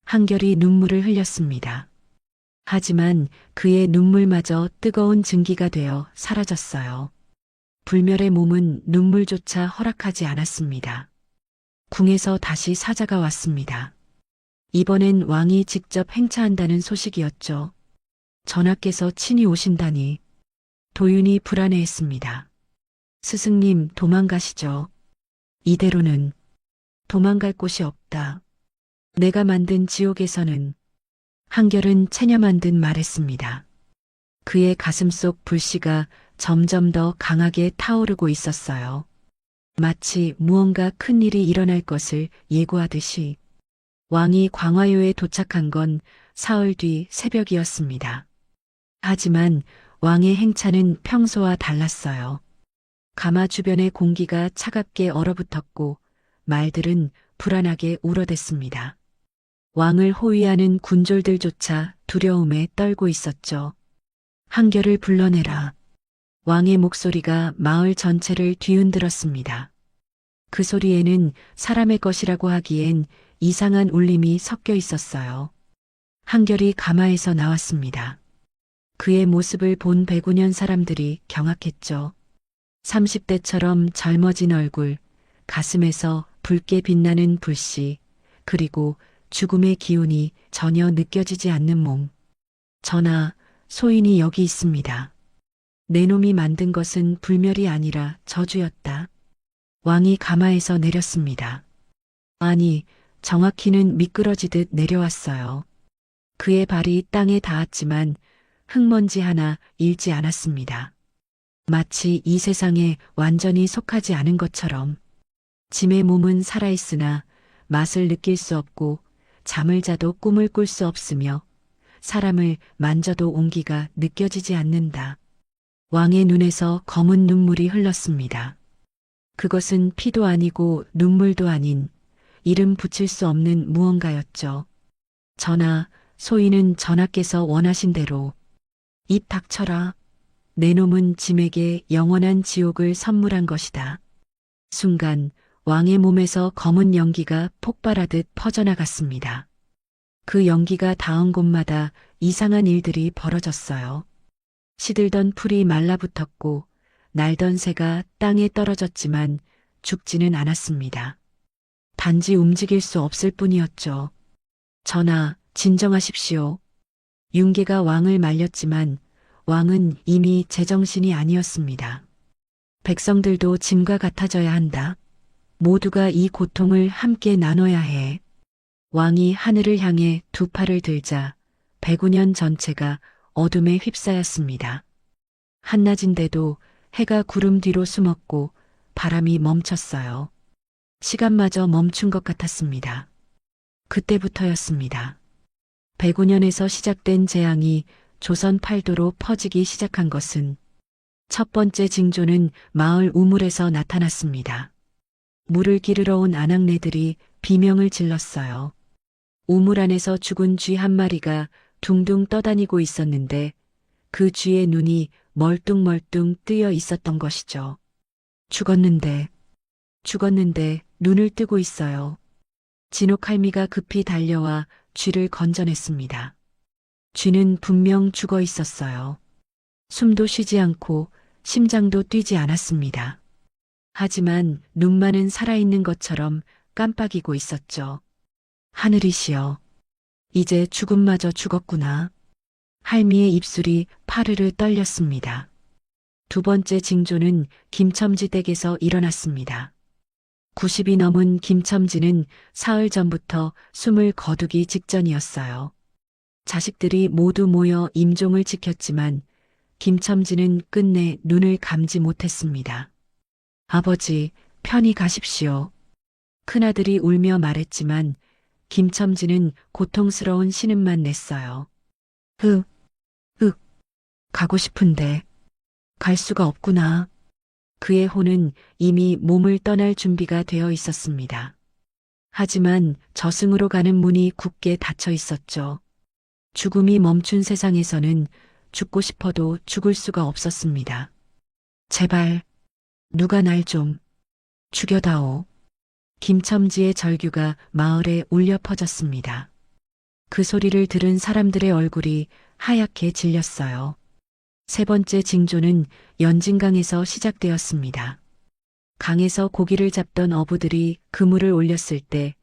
한결이 눈물을 흘렸습니다. 하지만 그의 눈물마저 뜨거운 증기가 되어 사라졌어요. 불멸의 몸은 눈물조차 허락하지 않았습니다. 궁에서 다시 사자가 왔습니다. 이번엔 왕이 직접 행차한다는 소식이었죠. 전하께서 친히 오신다니. 도윤이 불안해했습니다. 스승님, 도망가시죠. 이대로는 도망갈 곳이 없다. 내가 만든 지옥에서는. 한결은 체념한 듯 말했습니다. 그의 가슴 속 불씨가 점점 더 강하게 타오르고 있었어요. 마치 무언가 큰 일이 일어날 것을 예고하듯이. 왕이 광화요에 도착한 건 사흘 뒤 새벽이었습니다. 하지만 왕의 행차는 평소와 달랐어요. 가마 주변의 공기가 차갑게 얼어붙었고 말들은 불안하게 울어댔습니다. 왕을 호위하는 군졸들조차 두려움에 떨고 있었죠. 한결을 불러내라. 왕의 목소리가 마을 전체를 뒤흔들었습니다. 그 소리에는 사람의 것이라고 하기엔 이상한 울림이 섞여 있었어요. 한결이 가마에서 나왔습니다. 그의 모습을 본 백운현 사람들이 경악했죠. 30대처럼 젊어진 얼굴, 가슴에서 붉게 빛나는 불씨, 그리고 죽음의 기운이 전혀 느껴지지 않는 몸. 전하, 소인이 여기 있습니다. 내 놈이 만든 것은 불멸이 아니라 저주였다. 왕이 가마에서 내렸습니다. 아니, 정확히는 미끄러지듯 내려왔어요. 그의 발이 땅에 닿았지만 흙먼지 하나 일지 않았습니다. 마치 이 세상에 완전히 속하지 않은 것처럼 짐의 몸은 살아있으나 맛을 느낄 수 없고 잠을 자도 꿈을 꿀 수 없으며 사람을 만져도 온기가 느껴지지 않는다. 왕의 눈에서 검은 눈물이 흘렀습니다. 그것은 피도 아니고 눈물도 아닌 이름 붙일 수 없는 무언가였죠. 전하, 소인은 전하께서 원하신 대로 입 닥쳐라. 내 놈은 짐에게 영원한 지옥을 선물한 것이다. 순간 왕의 몸에서 검은 연기가 폭발하듯 퍼져나갔습니다. 그 연기가 닿은 곳마다 이상한 일들이 벌어졌어요. 시들던 풀이 말라붙었고 날던 새가 땅에 떨어졌지만 죽지는 않았습니다. 단지 움직일 수 없을 뿐이었죠. 전하, 진정하십시오. 윤계가 왕을 말렸지만 왕은 이미 제정신이 아니었습니다. 백성들도 짐과 같아져야 한다. 모두가 이 고통을 함께 나눠야 해. 왕이 하늘을 향해 두 팔을 들자 109년 전체가 어둠에 휩싸였습니다. 한낮인데도 해가 구름 뒤로 숨었고 바람이 멈췄어요. 시간마저 멈춘 것 같았습니다. 그때부터였습니다. 109년에서 시작된 재앙이 조선 팔도로 퍼지기 시작한 것은 첫 번째 징조는 마을 우물에서 나타났습니다. 물을 기르러 온 아낙네들이 비명을 질렀어요. 우물 안에서 죽은 쥐 한 마리가 둥둥 떠다니고 있었는데 그 쥐의 눈이 멀뚱멀뚱 뜨여 있었던 것이죠. 죽었는데 눈을 뜨고 있어요. 진옥할미가 급히 달려와 쥐를 건져냈습니다. 쥐는 분명 죽어 있었어요. 숨도 쉬지 않고 심장도 뛰지 않았습니다. 하지만 눈만은 살아있는 것처럼 깜빡이고 있었죠. 하늘이시여, 이제 죽음마저 죽었구나. 할미의 입술이 파르르 떨렸습니다. 두 번째 징조는 김첨지 댁에서 일어났습니다. 90이 넘은 김첨지는 사흘 전부터 숨을 거두기 직전이었어요. 자식들이 모두 모여 임종을 지켰지만 김첨지는 끝내 눈을 감지 못했습니다. 아버지, 편히 가십시오. 큰아들이 울며 말했지만 김첨지는 고통스러운 신음만 냈어요. 가고 싶은데 갈 수가 없구나. 그의 혼은 이미 몸을 떠날 준비가 되어 있었습니다. 하지만 저승으로 가는 문이 굳게 닫혀 있었죠. 죽음이 멈춘 세상에서는 죽고 싶어도 죽을 수가 없었습니다. 제발 누가 날 좀 죽여다오. 김첨지의 절규가 마을에 울려 퍼졌습니다. 그 소리를 들은 사람들의 얼굴이 하얗게 질렸어요. 세 번째 징조는 연진강에서 시작되었습니다. 강에서 고기를 잡던 어부들이 그물을 올렸을 때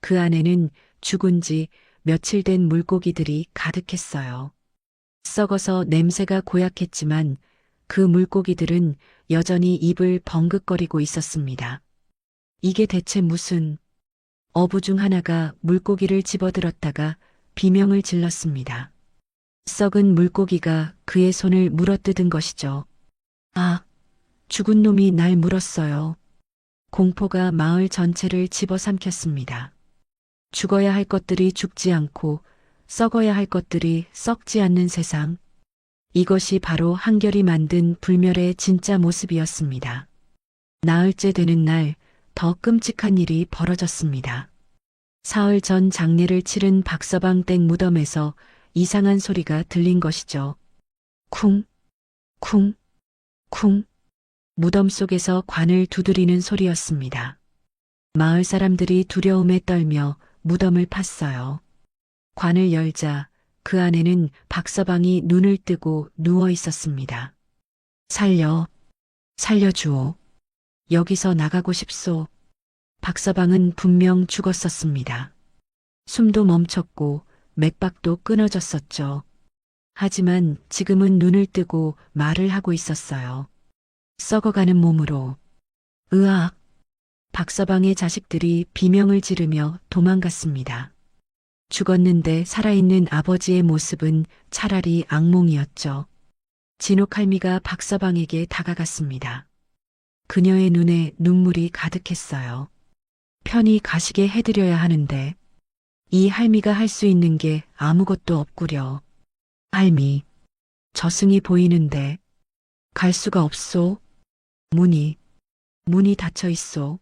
그 안에는 죽은 지 며칠 된 물고기들이 가득했어요. 썩어서 냄새가 고약했지만 그 물고기들은 여전히 입을 벙긋거리고 있었습니다. 이게 대체 무슨... 어부 중 하나가 물고기를 집어들었다가 비명을 질렀습니다. 썩은 물고기가 그의 손을 물어뜯은 것이죠. 아, 죽은 놈이 날 물었어요. 공포가 마을 전체를 집어삼켰습니다. 죽어야 할 것들이 죽지 않고 썩어야 할 것들이 썩지 않는 세상. 이것이 바로 한결이 만든 불멸의 진짜 모습이었습니다. 나흘째 되는 날 더 끔찍한 일이 벌어졌습니다. 사흘 전 장례를 치른 박서방 댁 무덤에서 이상한 소리가 들린 것이죠. 쿵, 쿵, 쿵. 무덤 속에서 관을 두드리는 소리였습니다. 마을 사람들이 두려움에 떨며 무덤을 팠어요. 관을 열자 그 안에는 박서방이 눈을 뜨고 누워 있었습니다. 살려, 살려주오. 여기서 나가고 싶소. 박서방은 분명 죽었었습니다. 숨도 멈췄고 맥박도 끊어졌었죠. 하지만 지금은 눈을 뜨고 말을 하고 있었어요. 썩어가는 몸으로. 으악! 박서방의 자식들이 비명을 지르며 도망갔습니다. 죽었는데 살아있는 아버지의 모습은 차라리 악몽이었죠. 진옥할미가 박서방에게 다가갔습니다. 그녀의 눈에 눈물이 가득했어요. 편히 가시게 해드려야 하는데 이 할미가 할 수 있는 게 아무것도 없구려. 할미, 저승이 보이는데 갈 수가 없소. 문이 닫혀 있소.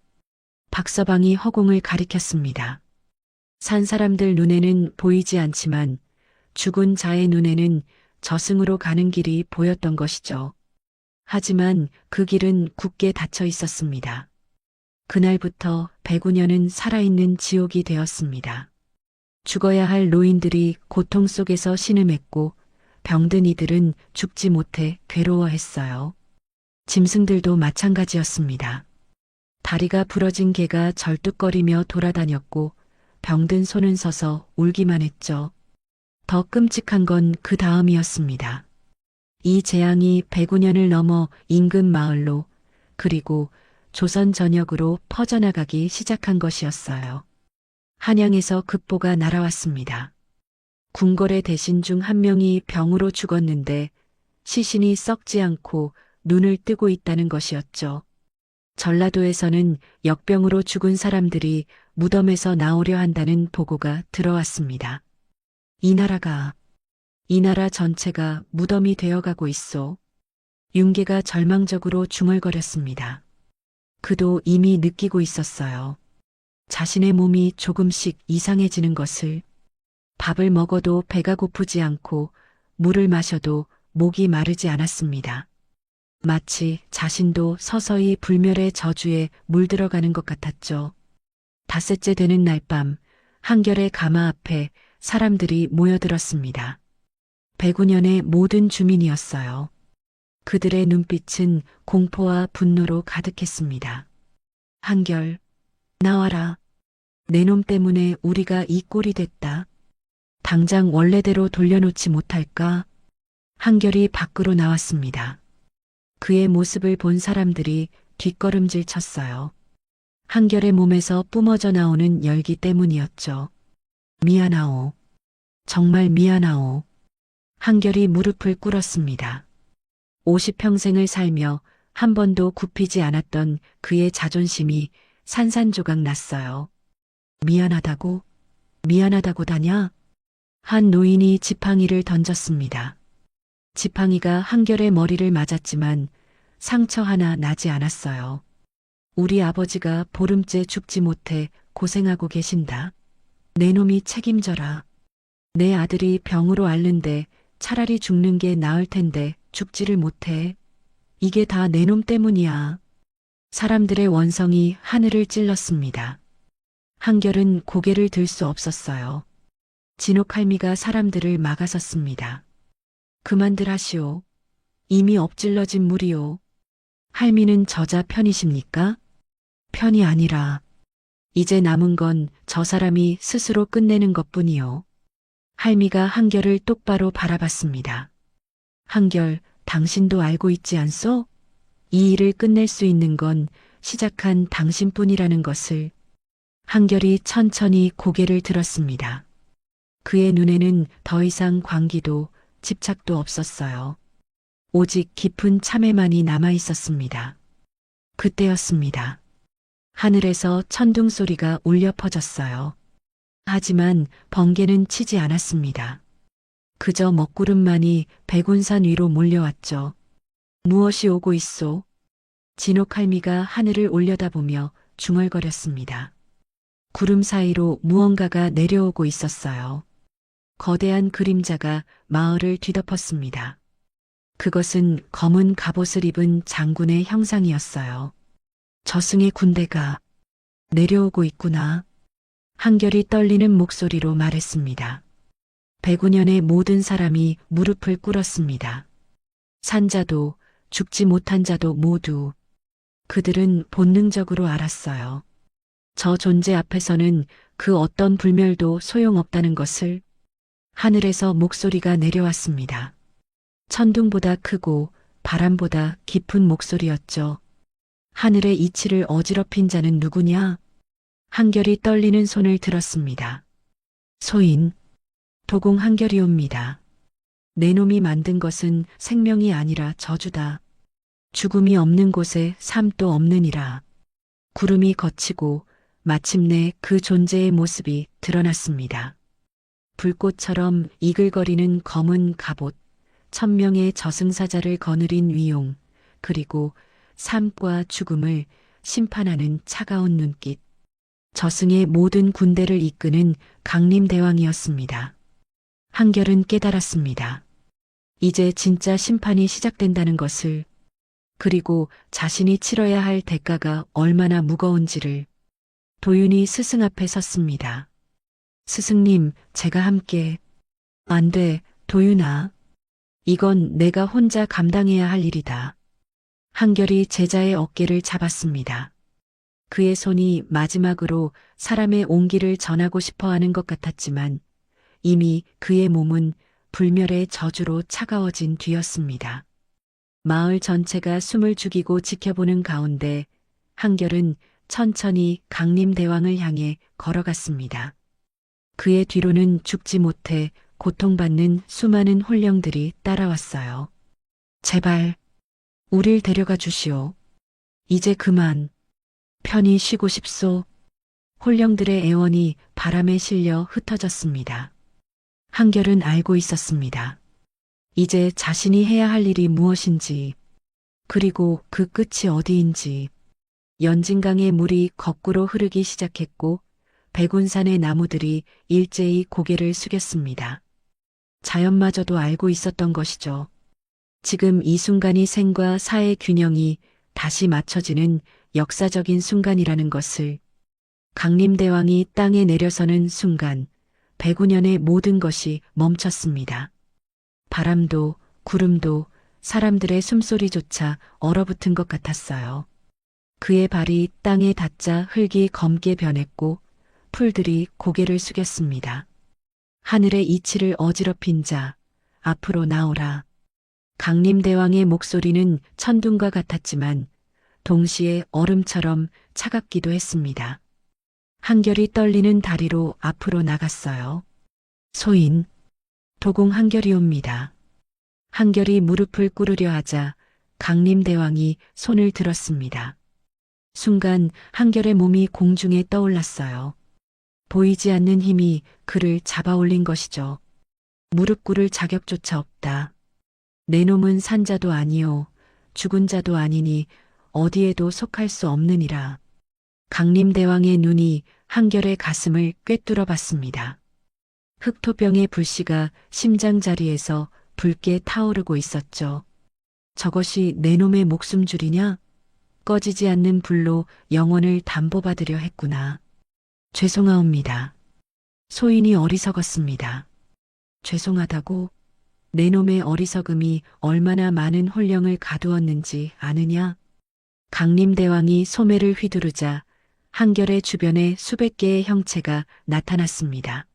박서방이 허공을 가리켰습니다. 산 사람들 눈에는 보이지 않지만 죽은 자의 눈에는 저승으로 가는 길이 보였던 것이죠. 하지만 그 길은 굳게 닫혀 있었습니다. 그날부터 109년은 살아있는 지옥이 되었습니다. 죽어야 할 노인들이 고통 속에서 신음했고 병든 이들은 죽지 못해 괴로워했어요. 짐승들도 마찬가지였습니다. 다리가 부러진 개가 절뚝거리며 돌아다녔고 병든 소는 서서 울기만 했죠. 더 끔찍한 건 그 다음이었습니다. 이 재앙이 109년을 넘어 인근 마을로 그리고 조선 전역으로 퍼져나가기 시작한 것이었어요. 한양에서 급보가 날아왔습니다. 궁궐의 대신 중 한 명이 병으로 죽었는데 시신이 썩지 않고 눈을 뜨고 있다는 것이었죠. 전라도에서는 역병으로 죽은 사람들이 무덤에서 나오려 한다는 보고가 들어왔습니다. 이 나라 전체가 무덤이 되어가고 있소. 윤계가 절망적으로 중얼거렸습니다. 그도 이미 느끼고 있었어요. 자신의 몸이 조금씩 이상해지는 것을. 밥을 먹어도 배가 고프지 않고 물을 마셔도 목이 마르지 않았습니다. 마치 자신도 서서히 불멸의 저주에 물들어가는 것 같았죠. 닷새째 되는 날 밤 한결의 가마 앞에 사람들이 모여들었습니다. 109년의 모든 주민이었어요. 그들의 눈빛은 공포와 분노로 가득했습니다. 한결, 나와라. 내 놈 때문에 우리가 이 꼴이 됐다. 당장 원래대로 돌려놓지 못할까? 한결이 밖으로 나왔습니다. 그의 모습을 본 사람들이 뒷걸음질 쳤어요. 한결의 몸에서 뿜어져 나오는 열기 때문이었죠. 미안하오. 정말 미안하오. 한결이 무릎을 꿇었습니다. 50평생을 살며 한 번도 굽히지 않았던 그의 자존심이 산산조각 났어요. 미안하다고다냐? 한 노인이 지팡이를 던졌습니다. 지팡이가 한결의 머리를 맞았지만 상처 하나 나지 않았어요. 우리 아버지가 보름째 죽지 못해 고생하고 계신다. 내 놈이 책임져라. 내 아들이 병으로 앓는데 차라리 죽는 게 나을 텐데 죽지를 못해. 이게 다 내 놈 때문이야. 사람들의 원성이 하늘을 찔렀습니다. 한결은 고개를 들 수 없었어요. 진옥할미가 사람들을 막아섰습니다. 그만들 하시오. 이미 엎질러진 물이오. 할미는 저자 편이십니까? 편이 아니라 이제 남은 건 저 사람이 스스로 끝내는 것뿐이요. 할미가 한결을 똑바로 바라봤습니다. 한결, 당신도 알고 있지 않소? 이 일을 끝낼 수 있는 건 시작한 당신뿐이라는 것을. 한결이 천천히 고개를 들었습니다. 그의 눈에는 더 이상 광기도 집착도 없었어요. 오직 깊은 참회만이 남아 있었습니다. 그때였습니다. 하늘에서 천둥 소리가 울려 퍼졌어요. 하지만 번개는 치지 않았습니다. 그저 먹구름만이 백운산 위로 몰려왔죠. 무엇이 오고 있소? 진옥할미가 하늘을 올려다보며 중얼거렸습니다. 구름 사이로 무언가가 내려오고 있었어요. 거대한 그림자가 마을을 뒤덮었습니다. 그것은 검은 갑옷을 입은 장군의 형상이었어요. 저승의 군대가 내려오고 있구나. 한결이 떨리는 목소리로 말했습니다. 109년의 모든 사람이 무릎을 꿇었습니다. 산자도, 죽지 못한 자도 모두 그들은 본능적으로 알았어요. 저 존재 앞에서는 그 어떤 불멸도 소용없다는 것을. 하늘에서 목소리가 내려왔습니다. 천둥보다 크고 바람보다 깊은 목소리였죠. 하늘의 이치를 어지럽힌 자는 누구냐? 한결이 떨리는 손을 들었습니다. 소인, 도공 한결이옵니다. 내 놈이 만든 것은 생명이 아니라 저주다. 죽음이 없는 곳에 삶도 없느니라. 구름이 걷히고 마침내 그 존재의 모습이 드러났습니다. 불꽃처럼 이글거리는 검은 갑옷, 1000명의 저승사자를 거느린 위용, 그리고 삶과 죽음을 심판하는 차가운 눈빛. 저승의 모든 군대를 이끄는 강림대왕이었습니다. 한결은 깨달았습니다. 이제 진짜 심판이 시작된다는 것을, 그리고 자신이 치러야 할 대가가 얼마나 무거운지를. 도윤이 스승 앞에 섰습니다. 스승님, 제가 함께. 안 돼, 도윤아. 이건 내가 혼자 감당해야 할 일이다. 한결이 제자의 어깨를 잡았습니다. 그의 손이 마지막으로 사람의 온기를 전하고 싶어 하는 것 같았지만 이미 그의 몸은 불멸의 저주로 차가워진 뒤였습니다. 마을 전체가 숨을 죽이고 지켜보는 가운데 한결은 천천히 강림대왕을 향해 걸어갔습니다. 그의 뒤로는 죽지 못해 고통받는 수많은 홀령들이 따라왔어요. 제발, 우릴 데려가 주시오. 이제 그만. 편히 쉬고 싶소. 홀령들의 애원이 바람에 실려 흩어졌습니다. 한결은 알고 있었습니다. 이제 자신이 해야 할 일이 무엇인지, 그리고 그 끝이 어디인지. 연진강의 물이 거꾸로 흐르기 시작했고 백운산의 나무들이 일제히 고개를 숙였습니다. 자연마저도 알고 있었던 것이죠. 지금 이 순간이 생과 사의 균형이 다시 맞춰지는 역사적인 순간이라는 것을. 강림대왕이 땅에 내려서는 순간 105년의 모든 것이 멈췄습니다. 바람도 구름도 사람들의 숨소리조차 얼어붙은 것 같았어요. 그의 발이 땅에 닿자 흙이 검게 변했고 풀들이 고개를 숙였습니다. 하늘의 이치를 어지럽힌 자, 앞으로 나오라. 강림대왕의 목소리는 천둥과 같았지만 동시에 얼음처럼 차갑기도 했습니다. 한결이 떨리는 다리로 앞으로 나갔어요. 소인, 도공 한결이옵니다. 한결이 무릎을 꿇으려 하자 강림대왕이 손을 들었습니다. 순간 한결의 몸이 공중에 떠올랐어요. 보이지 않는 힘이 그를 잡아올린 것이죠. 무릎 꿇을 자격조차 없다. 내 놈은 산자도 아니요 죽은 자도 아니니 어디에도 속할 수 없느니라. 강림대왕의 눈이 한결의 가슴을 꿰뚫어 봤습니다. 흑토병의 불씨가 심장 자리에서 붉게 타오르고 있었죠. 저것이 내 놈의 목숨줄이냐? 꺼지지 않는 불로 영혼을 담보받으려 했구나. 죄송하옵니다. 소인이 어리석었습니다. 죄송하다고? 내 놈의 어리석음이 얼마나 많은 홀령을 가두었는지 아느냐? 강림대왕이 소매를 휘두르자 한결의 주변에 수백 개의 형체가 나타났습니다.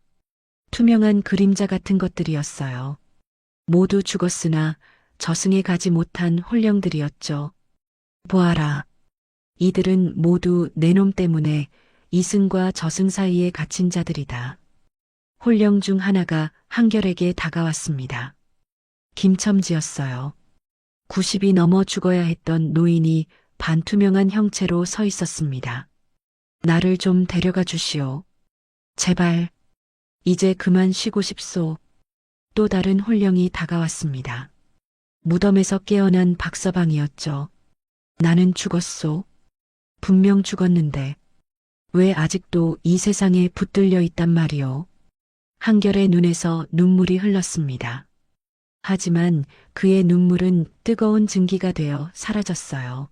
투명한 그림자 같은 것들이었어요. 모두 죽었으나 저승에 가지 못한 홀령들이었죠. 보아라. 이들은 모두 내 놈 때문에 이승과 저승 사이에 갇힌 자들이다. 홀령 중 하나가 한결에게 다가왔습니다. 김첨지였어요. 90이 넘어 죽어야 했던 노인이 반투명한 형체로 서 있었습니다. 나를 좀 데려가 주시오. 제발. 이제 그만 쉬고 싶소. 또 다른 홀령이 다가왔습니다. 무덤에서 깨어난 박서방이었죠. 나는 죽었소. 분명 죽었는데 왜 아직도 이 세상에 붙들려 있단 말이오. 한결의 눈에서 눈물이 흘렀습니다. 하지만 그의 눈물은 뜨거운 증기가 되어 사라졌어요.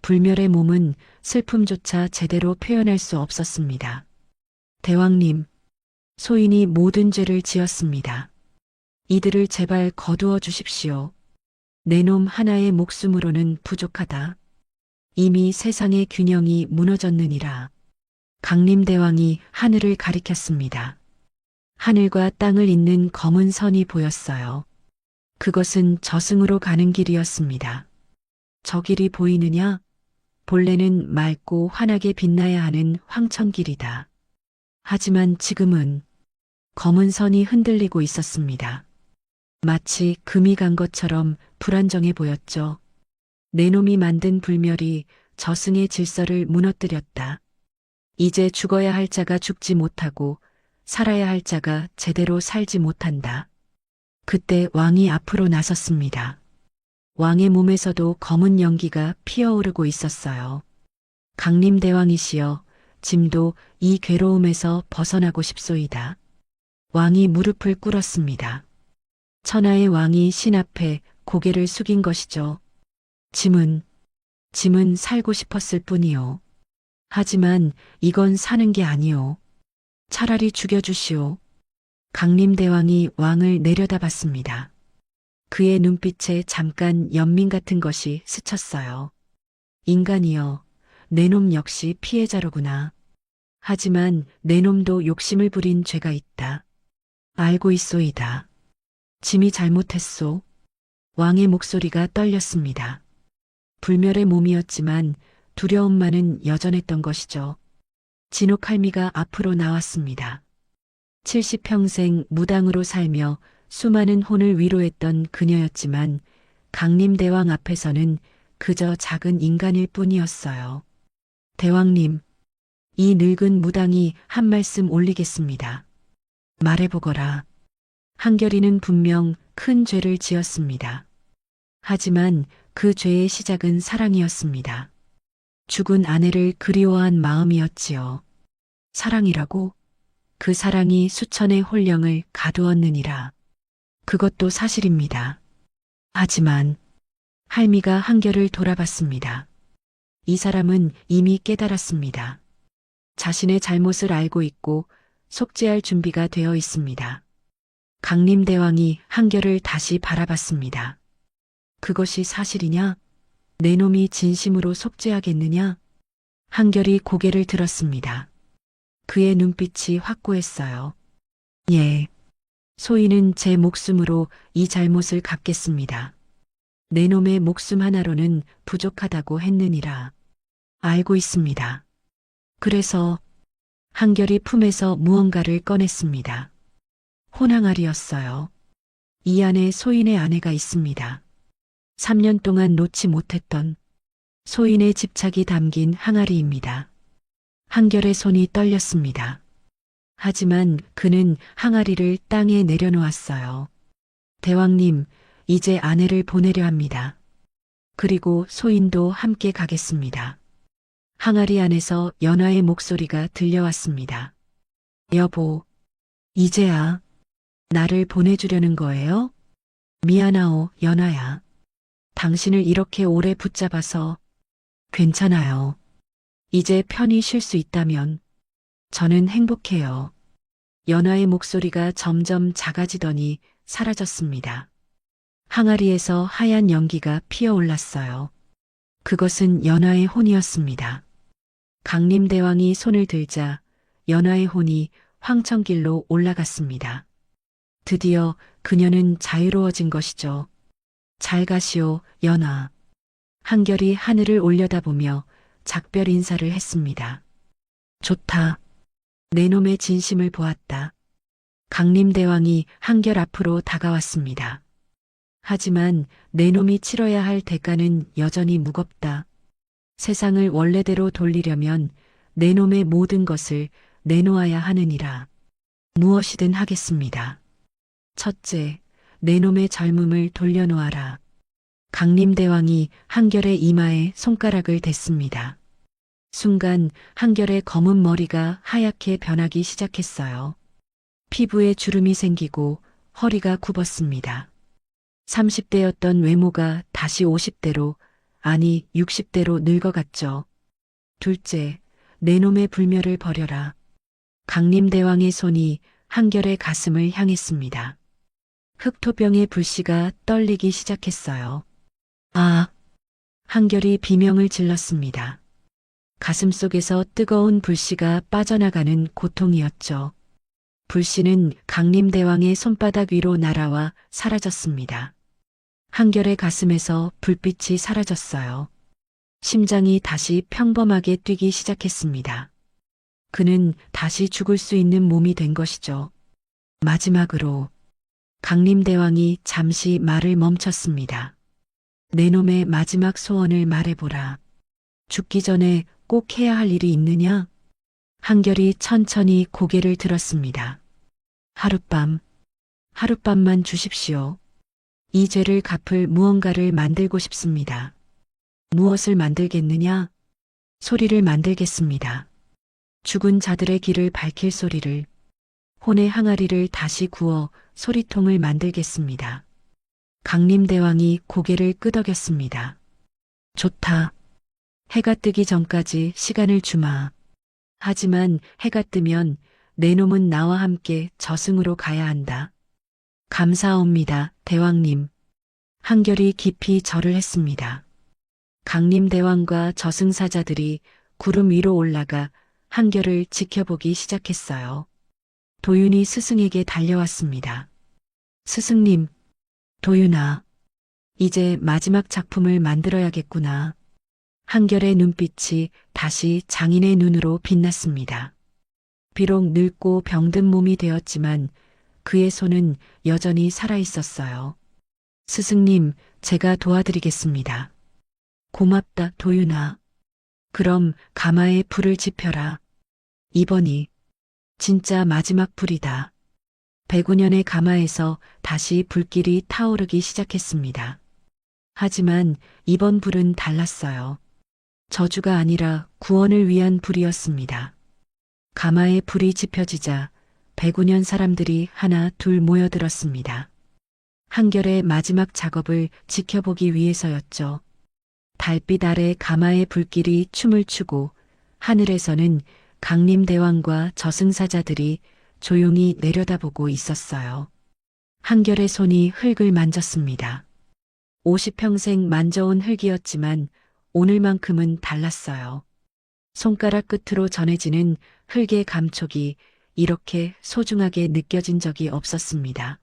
불멸의 몸은 슬픔조차 제대로 표현할 수 없었습니다. 대왕님, 소인이 모든 죄를 지었습니다. 이들을 제발 거두어 주십시오. 내 놈 하나의 목숨으로는 부족하다. 이미 세상의 균형이 무너졌느니라. 강림대왕이 하늘을 가리켰습니다. 하늘과 땅을 잇는 검은 선이 보였어요. 그것은 저승으로 가는 길이었습니다. 저 길이 보이느냐? 본래는 맑고 환하게 빛나야 하는 황천길이다. 하지만 지금은 검은 선이 흔들리고 있었습니다. 마치 금이 간 것처럼 불안정해 보였죠. 내 놈이 만든 불멸이 저승의 질서를 무너뜨렸다. 이제 죽어야 할 자가 죽지 못하고 살아야 할 자가 제대로 살지 못한다. 그때 왕이 앞으로 나섰습니다. 왕의 몸에서도 검은 연기가 피어오르고 있었어요. 강림대왕이시여, 짐도 이 괴로움에서 벗어나고 싶소이다. 왕이 무릎을 꿇었습니다. 천하의 왕이 신 앞에 고개를 숙인 것이죠. 짐은 살고 싶었을 뿐이요. 하지만 이건 사는 게 아니오. 차라리 죽여주시오. 강림대왕이 왕을 내려다봤습니다. 그의 눈빛에 잠깐 연민 같은 것이 스쳤어요. 인간이여, 내 놈 역시 피해자로구나. 하지만 내 놈도 욕심을 부린 죄가 있다. 알고 있소이다. 짐이 잘못했소. 왕의 목소리가 떨렸습니다. 불멸의 몸이었지만 두려움만은 여전했던 것이죠. 진옥할미가 앞으로 나왔습니다. 70평생 무당으로 살며 수많은 혼을 위로했던 그녀였지만 강림대왕 앞에서는 그저 작은 인간일 뿐이었어요. 대왕님, 이 늙은 무당이 한 말씀 올리겠습니다. 말해보거라. 한결이는 분명 큰 죄를 지었습니다. 하지만 그 죄의 시작은 사랑이었습니다. 죽은 아내를 그리워한 마음이었지요. 사랑이라고? 그 사랑이 수천의 혼령을 가두었느니라. 그것도 사실입니다. 하지만 할미가 한결을 돌아봤습니다. 이 사람은 이미 깨달았습니다. 자신의 잘못을 알고 있고 속죄할 준비가 되어 있습니다. 강림대왕이 한결을 다시 바라봤습니다. 그것이 사실이냐? 내 놈이 진심으로 속죄하겠느냐? 한결이 고개를 들었습니다. 그의 눈빛이 확고했어요. 예. 소인은 제 목숨으로 이 잘못을 갚겠습니다. 내 놈의 목숨 하나로는 부족하다고 했느니라. 알고 있습니다. 그래서 한결이 품에서 무언가를 꺼냈습니다. 혼항아리였어요. 이 안에 소인의 아내가 있습니다. 3년 동안 놓지 못했던 소인의 집착이 담긴 항아리입니다. 한결의 손이 떨렸습니다. 하지만 그는 항아리를 땅에 내려놓았어요. 대왕님, 이제 아내를 보내려 합니다. 그리고 소인도 함께 가겠습니다. 항아리 안에서 연화의 목소리가 들려왔습니다. 여보, 이제야 나를 보내주려는 거예요? 미안하오, 연화야. 당신을 이렇게 오래 붙잡아서 괜찮아요. 이제 편히 쉴 수 있다면 저는 행복해요. 연화의 목소리가 점점 작아지더니 사라졌습니다. 항아리에서 하얀 연기가 피어올랐어요. 그것은 연화의 혼이었습니다. 강림대왕이 손을 들자 연화의 혼이 황천길로 올라갔습니다. 드디어 그녀는 자유로워진 것이죠. 잘 가시오, 연화. 한결이 하늘을 올려다보며 작별 인사를 했습니다. 좋다. 내 놈의 진심을 보았다. 강림대왕이 한결 앞으로 다가왔습니다. 하지만 내 놈이 치러야 할 대가는 여전히 무겁다. 세상을 원래대로 돌리려면 내 놈의 모든 것을 내놓아야 하느니라. 무엇이든 하겠습니다. 첫째, 내 놈의 젊음을 돌려놓아라. 강림대왕이 한결의 이마에 손가락을 댔습니다. 순간 한결의 검은 머리가 하얗게 변하기 시작했어요. 피부에 주름이 생기고 허리가 굽었습니다. 30대였던 외모가 다시 50대로, 아니 60대로 늙어갔죠. 둘째, 내 놈의 불멸을 버려라. 강림대왕의 손이 한결의 가슴을 향했습니다. 흑토병의 불씨가 떨리기 시작했어요. 아! 한결이 비명을 질렀습니다. 가슴속에서 뜨거운 불씨가 빠져나가는 고통이었죠. 불씨는 강림대왕의 손바닥 위로 날아와 사라졌습니다. 한결의 가슴에서 불빛이 사라졌어요. 심장이 다시 평범하게 뛰기 시작했습니다. 그는 다시 죽을 수 있는 몸이 된 것이죠. 마지막으로 강림대왕이 잠시 말을 멈췄습니다. 내 놈의 마지막 소원을 말해보라. 죽기 전에 꼭 해야 할 일이 있느냐? 한결이 천천히 고개를 들었습니다. 하룻밤만 주십시오. 이 죄를 갚을 무언가를 만들고 싶습니다. 무엇을 만들겠느냐? 소리를 만들겠습니다. 죽은 자들의 길을 밝힐 소리를, 혼의 항아리를 다시 구워 소리통을 만들겠습니다. 강림대왕이 고개를 끄덕였습니다. 좋다. 해가 뜨기 전까지 시간을 주마. 하지만 해가 뜨면 내 놈은 나와 함께 저승으로 가야 한다. 감사옵니다, 대왕님. 한결이 깊이 절을 했습니다. 강림대왕과 저승사자들이 구름 위로 올라가 한결을 지켜보기 시작했어요. 도윤이 스승에게 달려왔습니다. 스승님, 도윤아, 이제 마지막 작품을 만들어야겠구나. 한결의 눈빛이 다시 장인의 눈으로 빛났습니다. 비록 늙고 병든 몸이 되었지만 그의 손은 여전히 살아있었어요. 스승님, 제가 도와드리겠습니다. 고맙다, 도윤아. 그럼 가마에 불을 지펴라. 이번이 진짜 마지막 불이다. 105년의 가마에서 다시 불길이 타오르기 시작했습니다. 하지만 이번 불은 달랐어요. 저주가 아니라 구원을 위한 불이었습니다. 가마에 불이 지펴지자 105년 사람들이 하나 둘 모여들었습니다. 한결의 마지막 작업을 지켜보기 위해서였죠. 달빛 아래 가마의 불길이 춤을 추고 하늘에서는 강림대왕과 저승사자들이 조용히 내려다보고 있었어요. 한결의 손이 흙을 만졌습니다. 50평생 만져온 흙이었지만 오늘만큼은 달랐어요. 손가락 끝으로 전해지는 흙의 감촉이 이렇게 소중하게 느껴진 적이 없었습니다.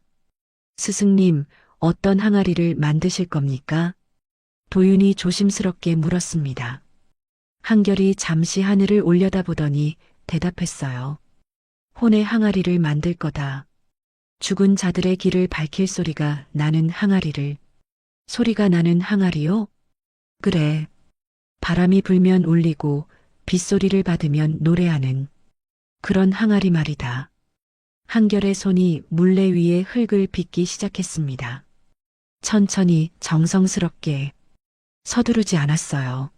스승님, 어떤 항아리를 만드실 겁니까? 도윤이 조심스럽게 물었습니다. 한결이 잠시 하늘을 올려다보더니 대답했어요. 혼의 항아리를 만들 거다. 죽은 자들의 길을 밝힐 소리가 나는 항아리를. 소리가 나는 항아리요? 그래. 바람이 불면 울리고 빗소리를 받으면 노래하는 그런 항아리 말이다. 한결의 손이 물레 위에 흙을 빚기 시작했습니다. 천천히 정성스럽게 서두르지 않았어요.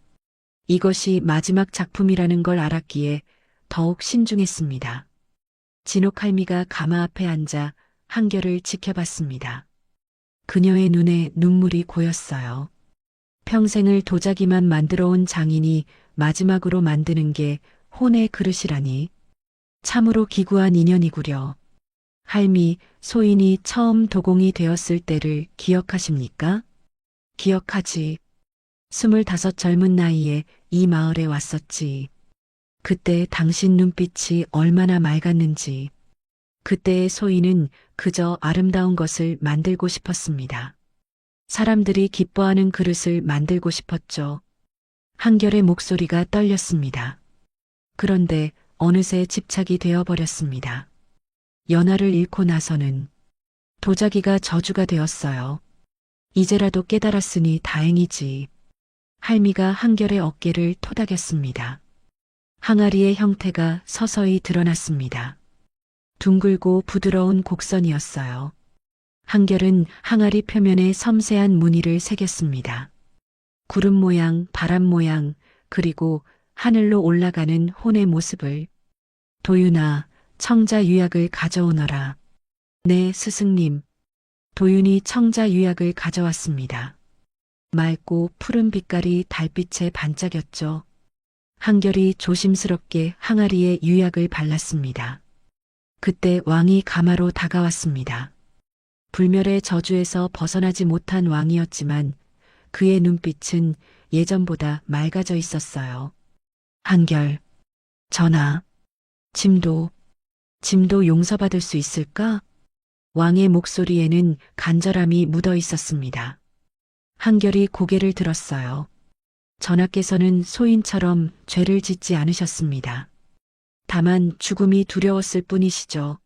이것이 마지막 작품이라는 걸 알았기에 더욱 신중했습니다. 진옥할미가 가마 앞에 앉아 한결을 지켜봤습니다. 그녀의 눈에 눈물이 고였어요. 평생을 도자기만 만들어 온 장인이 마지막으로 만드는 게 혼의 그릇이라니. 참으로 기구한 인연이구려. 할미, 소인이 처음 도공이 되었을 때를 기억하십니까? 기억하지. 25 젊은 나이에 이 마을에 왔었지. 그때 당신 눈빛이 얼마나 맑았는지. 그때의 소인은 그저 아름다운 것을 만들고 싶었습니다. 사람들이 기뻐하는 그릇을 만들고 싶었죠. 한결의 목소리가 떨렸습니다. 그런데 어느새 집착이 되어버렸습니다. 연화를 잃고 나서는 도자기가 저주가 되었어요. 이제라도 깨달았으니 다행이지. 할미가 한결의 어깨를 토닥였습니다. 항아리의 형태가 서서히 드러났습니다. 둥글고 부드러운 곡선이었어요. 한결은 항아리 표면에 섬세한 무늬를 새겼습니다. 구름 모양, 바람 모양, 그리고 하늘로 올라가는 혼의 모습을. 도윤아, 청자 유약을 가져오너라. 네, 스승님. 도윤이 청자 유약을 가져왔습니다. 맑고 푸른 빛깔이 달빛에 반짝였죠. 한결이 조심스럽게 항아리에 유약을 발랐습니다. 그때 왕이 가마로 다가왔습니다. 불멸의 저주에서 벗어나지 못한 왕이었지만 그의 눈빛은 예전보다 맑아져 있었어요. 한결, 전하, 짐도 용서받을 수 있을까? 왕의 목소리에는 간절함이 묻어 있었습니다. 한결이 고개를 들었어요. 전하께서는 소인처럼 죄를 짓지 않으셨습니다. 다만 죽음이 두려웠을 뿐이시죠.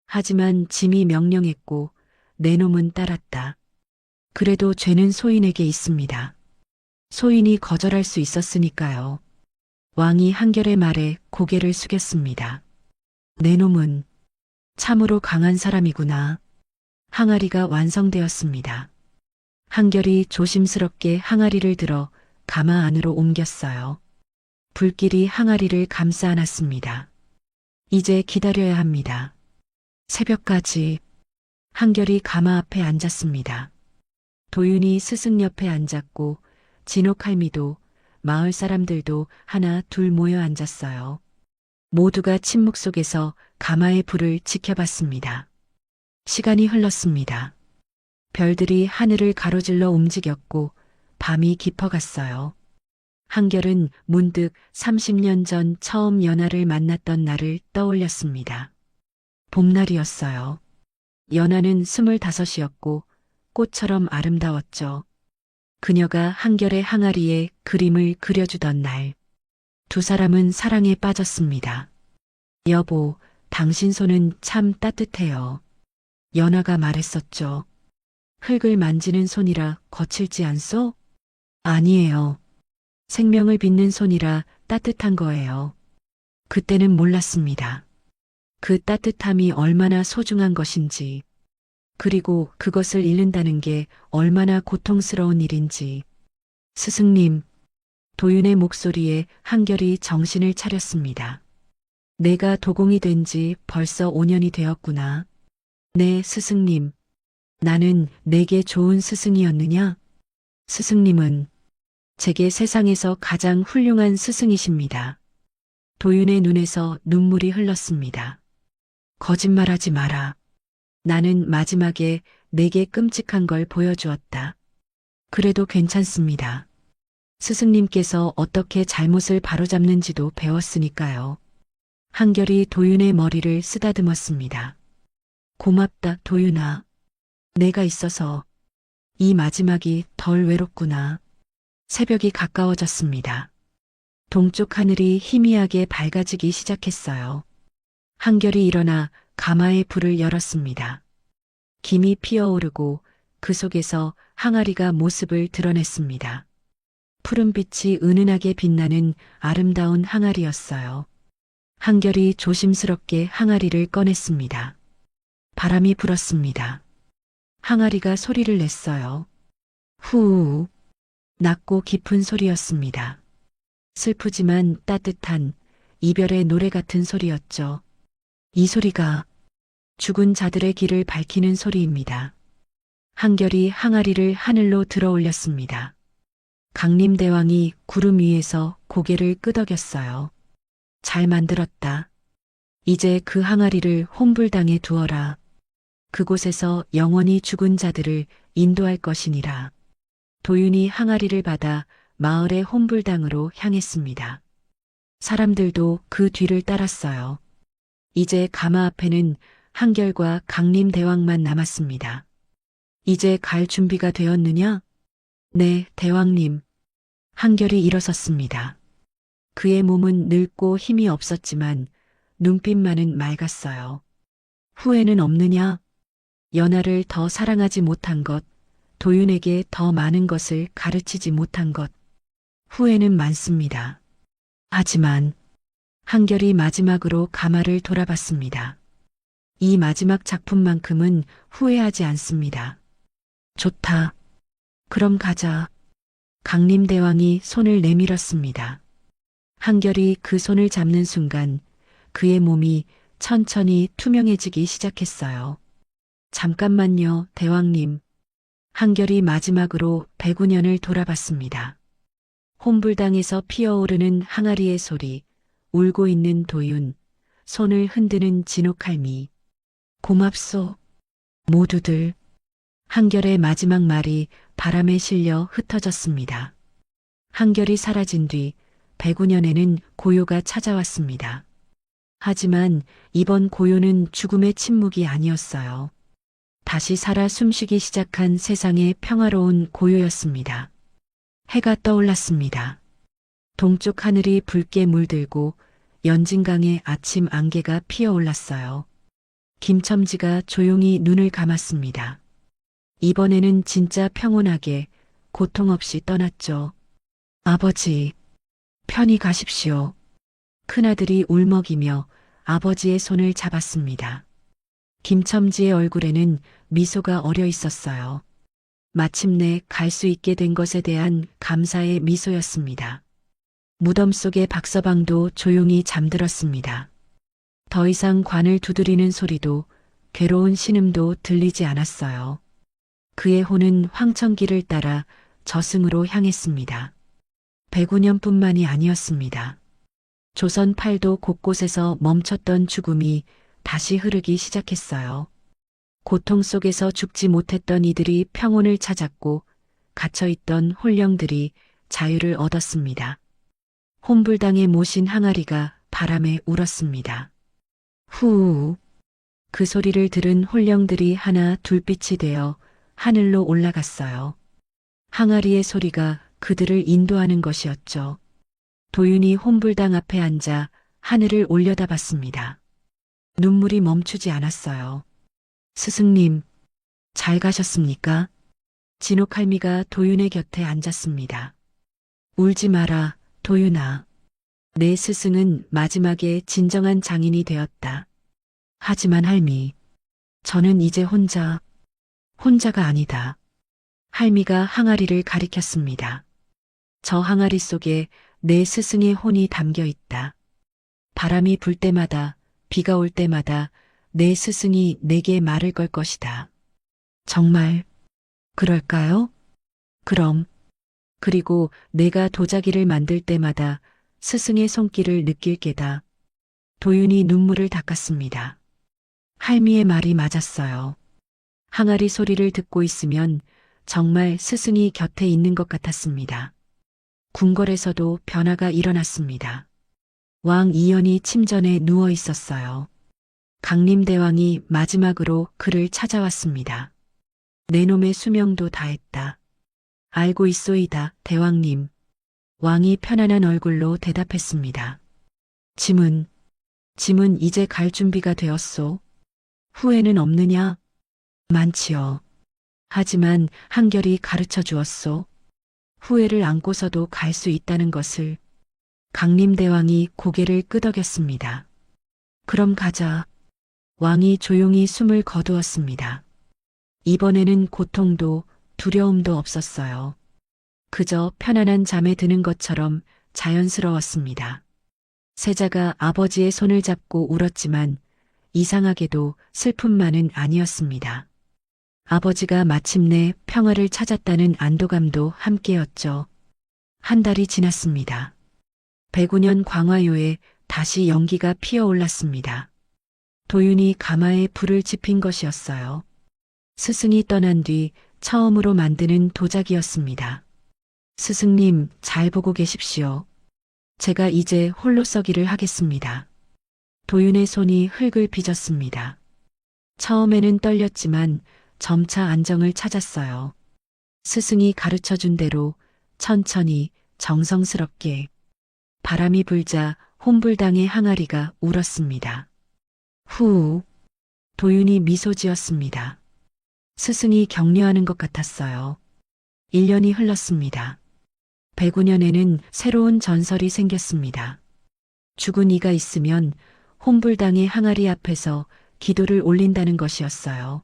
하지만 짐이 명령했고 내 놈은 따랐다. 그래도 죄는 소인에게 있습니다. 소인이 거절할 수 있었으니까요. 왕이 한결의 말에 고개를 숙였습니다. 내 놈은 참으로 강한 사람이구나. 항아리가 완성되었습니다. 한결이 조심스럽게 항아리를 들어 가마 안으로 옮겼어요. 불길이 항아리를 감싸 안았습니다. 이제 기다려야 합니다. 새벽까지 한결이 가마 앞에 앉았습니다. 도윤이 스승 옆에 앉았고 진옥할미도 마을 사람들도 하나 둘 모여 앉았어요. 모두가 침묵 속에서 가마의 불을 지켜봤습니다. 시간이 흘렀습니다. 별들이 하늘을 가로질러 움직였고 밤이 깊어갔어요. 한결은 문득 30년 전 처음 연하를 만났던 날을 떠올렸습니다. 봄날이었어요. 연하는 25이었고 꽃처럼 아름다웠죠. 그녀가 한결의 항아리에 그림을 그려주던 날, 두 사람은 사랑에 빠졌습니다. 여보, 당신 손은 참 따뜻해요. 연하가 말했었죠. 흙을 만지는 손이라 거칠지 않소? 아니에요. 생명을 빚는 손이라 따뜻한 거예요. 그때는 몰랐습니다. 그 따뜻함이 얼마나 소중한 것인지, 그리고 그것을 잃는다는 게 얼마나 고통스러운 일인지. 스승님, 도윤의 목소리에 한결이 정신을 차렸습니다. 내가 도공이 된 지 벌써 5년이 되었구나. 네, 스승님. 나는 내게 좋은 스승이었느냐? 스승님은 제게 세상에서 가장 훌륭한 스승이십니다. 도윤의 눈에서 눈물이 흘렀습니다. 거짓말하지 마라. 나는 마지막에 내게 끔찍한 걸 보여주었다. 그래도 괜찮습니다. 스승님께서 어떻게 잘못을 바로잡는지도 배웠으니까요. 한결이 도윤의 머리를 쓰다듬었습니다. 고맙다, 도윤아. 내가 있어서 이 마지막이 덜 외롭구나. 새벽이 가까워졌습니다. 동쪽 하늘이 희미하게 밝아지기 시작했어요. 한결이 일어나 가마의 불을 열었습니다. 김이 피어오르고 그 속에서 항아리가 모습을 드러냈습니다. 푸른빛이 은은하게 빛나는 아름다운 항아리였어요. 한결이 조심스럽게 항아리를 꺼냈습니다. 바람이 불었습니다. 항아리가 소리를 냈어요. 후, 낮고 깊은 소리였습니다. 슬프지만 따뜻한 이별의 노래 같은 소리였죠. 이 소리가 죽은 자들의 길을 밝히는 소리입니다. 한결이 항아리를 하늘로 들어 올렸습니다. 강림대왕이 구름 위에서 고개를 끄덕였어요. 잘 만들었다. 이제 그 항아리를 혼불당에 두어라. 그곳에서 영원히 죽은 자들을 인도할 것이니라. 도윤이 항아리를 받아 마을의 혼불당으로 향했습니다. 사람들도 그 뒤를 따랐어요. 이제 가마 앞에는 한결과 강림대왕만 남았습니다. 이제 갈 준비가 되었느냐? 네, 대왕님. 한결이 일어섰습니다. 그의 몸은 늙고 힘이 없었지만 눈빛만은 맑았어요. 후회는 없느냐? 연하를 더 사랑하지 못한 것, 도윤에게 더 많은 것을 가르치지 못한 것, 후회는 많습니다. 하지만 한결이 마지막으로 가마를 돌아봤습니다. 이 마지막 작품만큼은 후회하지 않습니다. 좋다. 그럼 가자. 강림대왕이 손을 내밀었습니다. 한결이 그 손을 잡는 순간 그의 몸이 천천히 투명해지기 시작했어요. 잠깐만요, 대왕님. 한결이 마지막으로 백운현을 돌아봤습니다. 혼불당에서 피어오르는 항아리의 소리, 울고 있는 도윤, 손을 흔드는 진옥할미. 고맙소. 모두들. 한결의 마지막 말이 바람에 실려 흩어졌습니다. 한결이 사라진 뒤 백운현에는 고요가 찾아왔습니다. 하지만 이번 고요는 죽음의 침묵이 아니었어요. 다시 살아 숨쉬기 시작한 세상의 평화로운 고요였습니다. 해가 떠올랐습니다. 동쪽 하늘이 붉게 물들고 연진강의 아침 안개가 피어올랐어요. 김첨지가 조용히 눈을 감았습니다. 이번에는 진짜 평온하게 고통 없이 떠났죠. 아버지, 편히 가십시오. 큰아들이 울먹이며 아버지의 손을 잡았습니다. 김첨지의 얼굴에는 미소가 어려 있었어요. 마침내 갈 수 있게 된 것에 대한 감사의 미소였습니다. 무덤 속의 박서방도 조용히 잠들었습니다. 더 이상 관을 두드리는 소리도 괴로운 신음도 들리지 않았어요. 그의 혼은 황천길을 따라 저승으로 향했습니다. 백운현뿐만이 아니었습니다. 조선 팔도 곳곳에서 멈췄던 죽음이 다시 흐르기 시작했어요. 고통 속에서 죽지 못했던 이들이 평온을 찾았고 갇혀있던 혼령들이 자유를 얻었습니다. 혼불당에 모신 항아리가 바람에 울었습니다. 후, 그 소리를 들은 혼령들이 하나 둘빛이 되어 하늘로 올라갔어요. 항아리의 소리가 그들을 인도하는 것이었죠. 도윤이 혼불당 앞에 앉아 하늘을 올려다봤습니다. 눈물이 멈추지 않았어요. 스승님, 잘 가셨습니까? 진옥할미가 도윤의 곁에 앉았습니다. 울지 마라, 도윤아. 내 스승은 마지막에 진정한 장인이 되었다. 하지만 할미, 저는 이제 혼자가 아니다. 할미가 항아리를 가리켰습니다. 저 항아리 속에 내 스승의 혼이 담겨 있다. 바람이 불 때마다, 비가 올 때마다 내 스승이 내게 말을 걸 것이다. 정말 그럴까요? 그럼. 그리고 내가 도자기를 만들 때마다 스승의 손길을 느낄 게다. 도윤이 눈물을 닦았습니다. 할미의 말이 맞았어요. 항아리 소리를 듣고 있으면 정말 스승이 곁에 있는 것 같았습니다. 궁궐에서도 변화가 일어났습니다. 왕 이연이 침전에 누워 있었어요. 강림대왕이 마지막으로 그를 찾아왔습니다. 내 놈의 수명도 다했다. 알고 있소이다, 대왕님. 왕이 편안한 얼굴로 대답했습니다. 짐은 이제 갈 준비가 되었소. 후회는 없느냐? 많지요. 하지만 한결이 가르쳐 주었소. 후회를 안고서도 갈 수 있다는 것을. 강림대왕이 고개를 끄덕였습니다. 그럼 가자. 왕이 조용히 숨을 거두었습니다. 이번에는 고통도 두려움도 없었어요. 그저 편안한 잠에 드는 것처럼 자연스러웠습니다. 세자가 아버지의 손을 잡고 울었지만 이상하게도 슬픔만은 아니었습니다. 아버지가 마침내 평화를 찾았다는 안도감도 함께였죠. 한 달이 지났습니다. 백운현 광화요에 다시 연기가 피어올랐습니다. 도윤이 가마에 불을 지핀 것이었어요. 스승이 떠난 뒤 처음으로 만드는 도자기였습니다. 스승님, 잘 보고 계십시오. 제가 이제 홀로 서기를 하겠습니다. 도윤의 손이 흙을 빚었습니다. 처음에는 떨렸지만 점차 안정을 찾았어요. 스승이 가르쳐준 대로 천천히 정성스럽게. 바람이 불자 혼불당의 항아리가 울었습니다. 후, 도윤이 미소 지었습니다. 스승이 격려하는 것 같았어요. 1년이 흘렀습니다. 백운현에는 새로운 전설이 생겼습니다. 죽은 이가 있으면 혼불당의 항아리 앞에서 기도를 올린다는 것이었어요.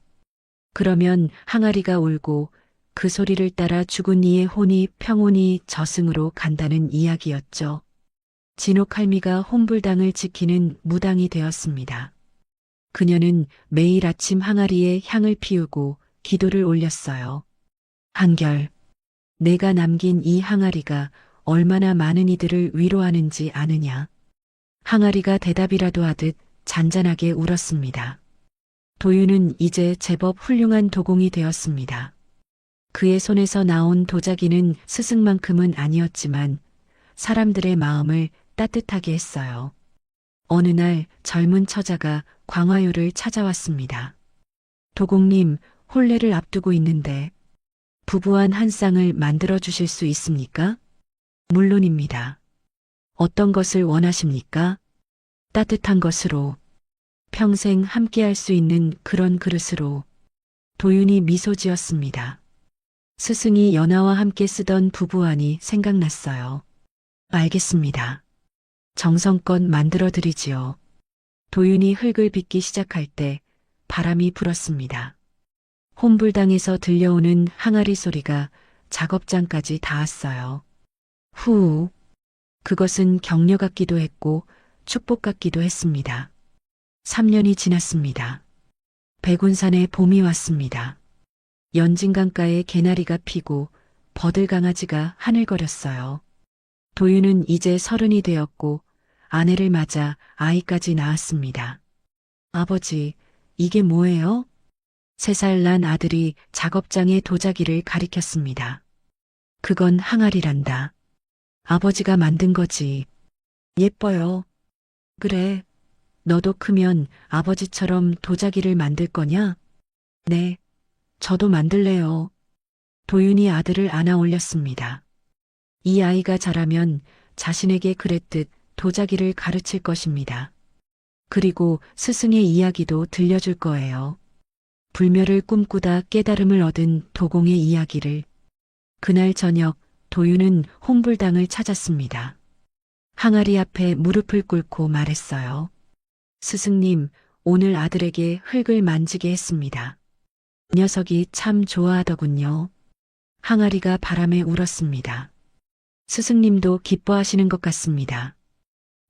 그러면 항아리가 울고 그 소리를 따라 죽은 이의 혼이 평온히 저승으로 간다는 이야기였죠. 진옥할미가 혼불당을 지키는 무당이 되었습니다. 그녀는 매일 아침 항아리에 향을 피우고 기도를 올렸어요. 한결, 내가 남긴 이 항아리가 얼마나 많은 이들을 위로하는지 아느냐. 항아리가 대답이라도 하듯 잔잔하게 울었습니다. 도윤은 이제 제법 훌륭한 도공이 되었습니다. 그의 손에서 나온 도자기는 스승만큼은 아니었지만 사람들의 마음을 따뜻하게 했어요. 어느 날 젊은 처자가 광화유를 찾아왔습니다. 도공님, 혼례를 앞두고 있는데 부부한 한 쌍을 만들어 주실 수 있습니까? 물론입니다. 어떤 것을 원하십니까? 따뜻한 것으로, 평생 함께할 수 있는 그런 그릇으로. 도윤이 미소 지었습니다. 스승이 연하와 함께 쓰던 부부안이 생각났어요. 알겠습니다. 정성껏 만들어 드리지요. 도윤이 흙을 빚기 시작할 때 바람이 불었습니다. 혼불당에서 들려오는 항아리 소리가 작업장까지 닿았어요. 후, 그것은 격려 같기도 했고 축복 같기도 했습니다. 3년이 지났습니다. 백운산에 봄이 왔습니다. 연진강가에 개나리가 피고 버들강아지가 하늘거렸어요. 도윤은 이제 30이 되었고 아내를 맞아 아이까지 낳았습니다. 아버지, 이게 뭐예요? 3살 난 아들이 작업장에 도자기를 가리켰습니다. 그건 항아리란다. 아버지가 만든 거지. 예뻐요. 그래. 너도 크면 아버지처럼 도자기를 만들 거냐? 네. 저도 만들래요. 도윤이 아들을 안아 올렸습니다. 이 아이가 자라면 자신에게 그랬듯 도자기를 가르칠 것입니다. 그리고 스승의 이야기도 들려줄 거예요. 불멸을 꿈꾸다 깨달음을 얻은 도공의 이야기를. 그날 저녁 도윤은 혼불당을 찾았습니다. 항아리 앞에 무릎을 꿇고 말했어요. 스승님, 오늘 아들에게 흙을 만지게 했습니다. 녀석이 참 좋아하더군요. 항아리가 바람에 울었습니다. 스승님도 기뻐하시는 것 같습니다.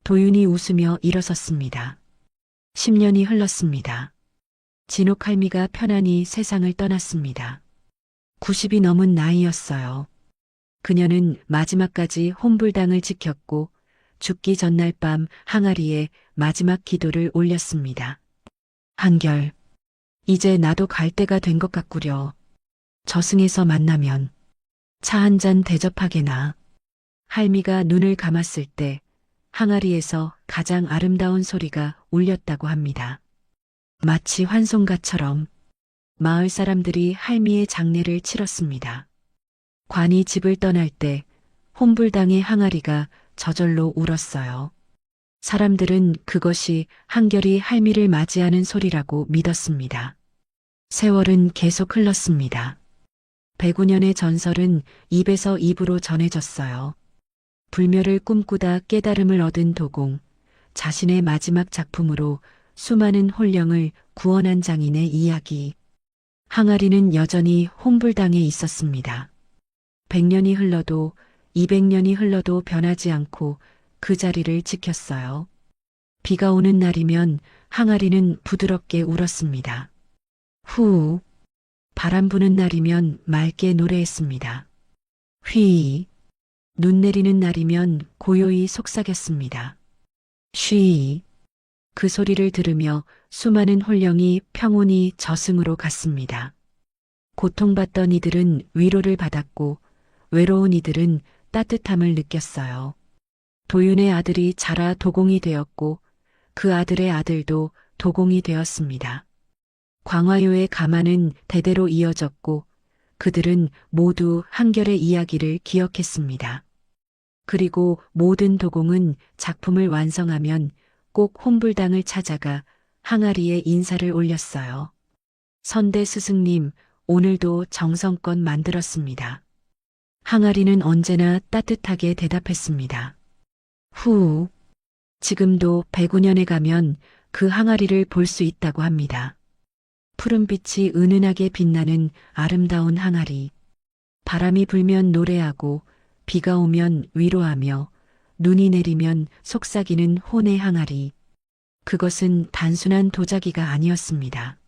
도윤이 웃으며 일어섰습니다. 10년이 흘렀습니다. 진옥할미가 편안히 세상을 떠났습니다. 90이 넘은 나이였어요. 그녀는 마지막까지 혼불당을 지켰고 죽기 전날 밤 항아리에 마지막 기도를 올렸습니다. 한결, 이제 나도 갈 때가 된 것 같구려. 저승에서 만나면 차 한 잔 대접하게나. 할미가 눈을 감았을 때 항아리에서 가장 아름다운 소리가 울렸다고 합니다. 마치 환송가처럼 마을 사람들이 할미의 장례를 치렀습니다. 관이 집을 떠날 때 혼불당의 항아리가 저절로 울었어요. 사람들은 그것이 한결이 할미를 맞이하는 소리라고 믿었습니다. 세월은 계속 흘렀습니다. 109년의 전설은 입에서 입으로 전해졌어요. 불멸을 꿈꾸다 깨달음을 얻은 도공, 자신의 마지막 작품으로 수많은 혼령을 구원한 장인의 이야기. 항아리는 여전히 혼불당에 있었습니다. 100년이 흘러도 200년이 흘러도 변하지 않고 그 자리를 지켰어요. 비가 오는 날이면 항아리는 부드럽게 울었습니다. 후, 바람 부는 날이면 맑게 노래했습니다. 휘, 눈 내리는 날이면 고요히 속삭였습니다. 쉬, 그 소리를 들으며 수많은 혼령이 평온히 저승으로 갔습니다. 고통받던 이들은 위로를 받았고 외로운 이들은 따뜻함을 느꼈어요. 도윤의 아들이 자라 도공이 되었고 그 아들의 아들도 도공이 되었습니다. 광화유의 가마는 대대로 이어졌고 그들은 모두 한결의 이야기를 기억했습니다. 그리고 모든 도공은 작품을 완성하면 꼭 혼불당을 찾아가 항아리에 인사를 올렸어요. 선대 스승님, 오늘도 정성껏 만들었습니다. 항아리는 언제나 따뜻하게 대답했습니다. 후, 지금도 109년에 가면 그 항아리를 볼 수 있다고 합니다. 푸른빛이 은은하게 빛나는 아름다운 항아리. 바람이 불면 노래하고 비가 오면 위로하며 눈이 내리면 속삭이는 혼의 항아리. 그것은 단순한 도자기가 아니었습니다.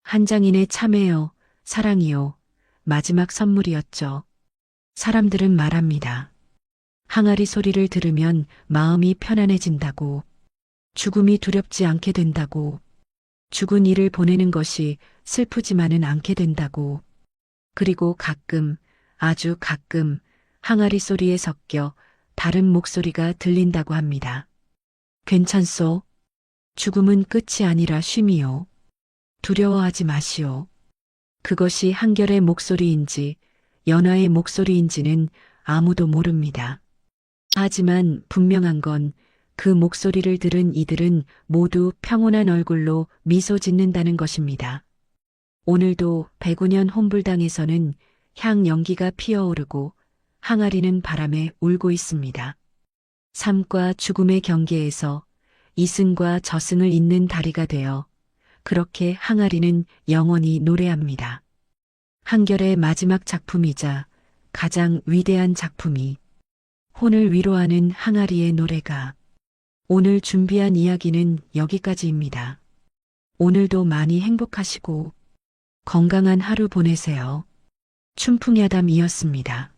한 장인의 참회요, 사랑이요, 마지막 선물이었죠. 사람들은 말합니다. 항아리 소리를 들으면 마음이 편안해진다고. 죽음이 두렵지 않게 된다고. 죽은 이를 보내는 것이 슬프지만은 않게 된다고. 그리고 가끔, 아주 가끔 항아리 소리에 섞여 다른 목소리가 들린다고 합니다. 괜찮소? 죽음은 끝이 아니라 쉼이요. 두려워하지 마시오. 그것이 한결의 목소리인지 연하의 목소리인지는 아무도 모릅니다. 하지만 분명한 건 그 목소리를 들은 이들은 모두 평온한 얼굴로 미소 짓는다는 것입니다. 오늘도 105년 혼불당에서는 향 연기가 피어오르고 항아리는 바람에 울고 있습니다. 삶과 죽음의 경계에서 이승과 저승을 잇는 다리가 되어 그렇게 항아리는 영원히 노래합니다. 한결의 마지막 작품이자 가장 위대한 작품이 혼을 위로하는 항아리의 노래가. 오늘 준비한 이야기는 여기까지입니다. 오늘도 많이 행복하시고 건강한 하루 보내세요. 춘풍야담이었습니다.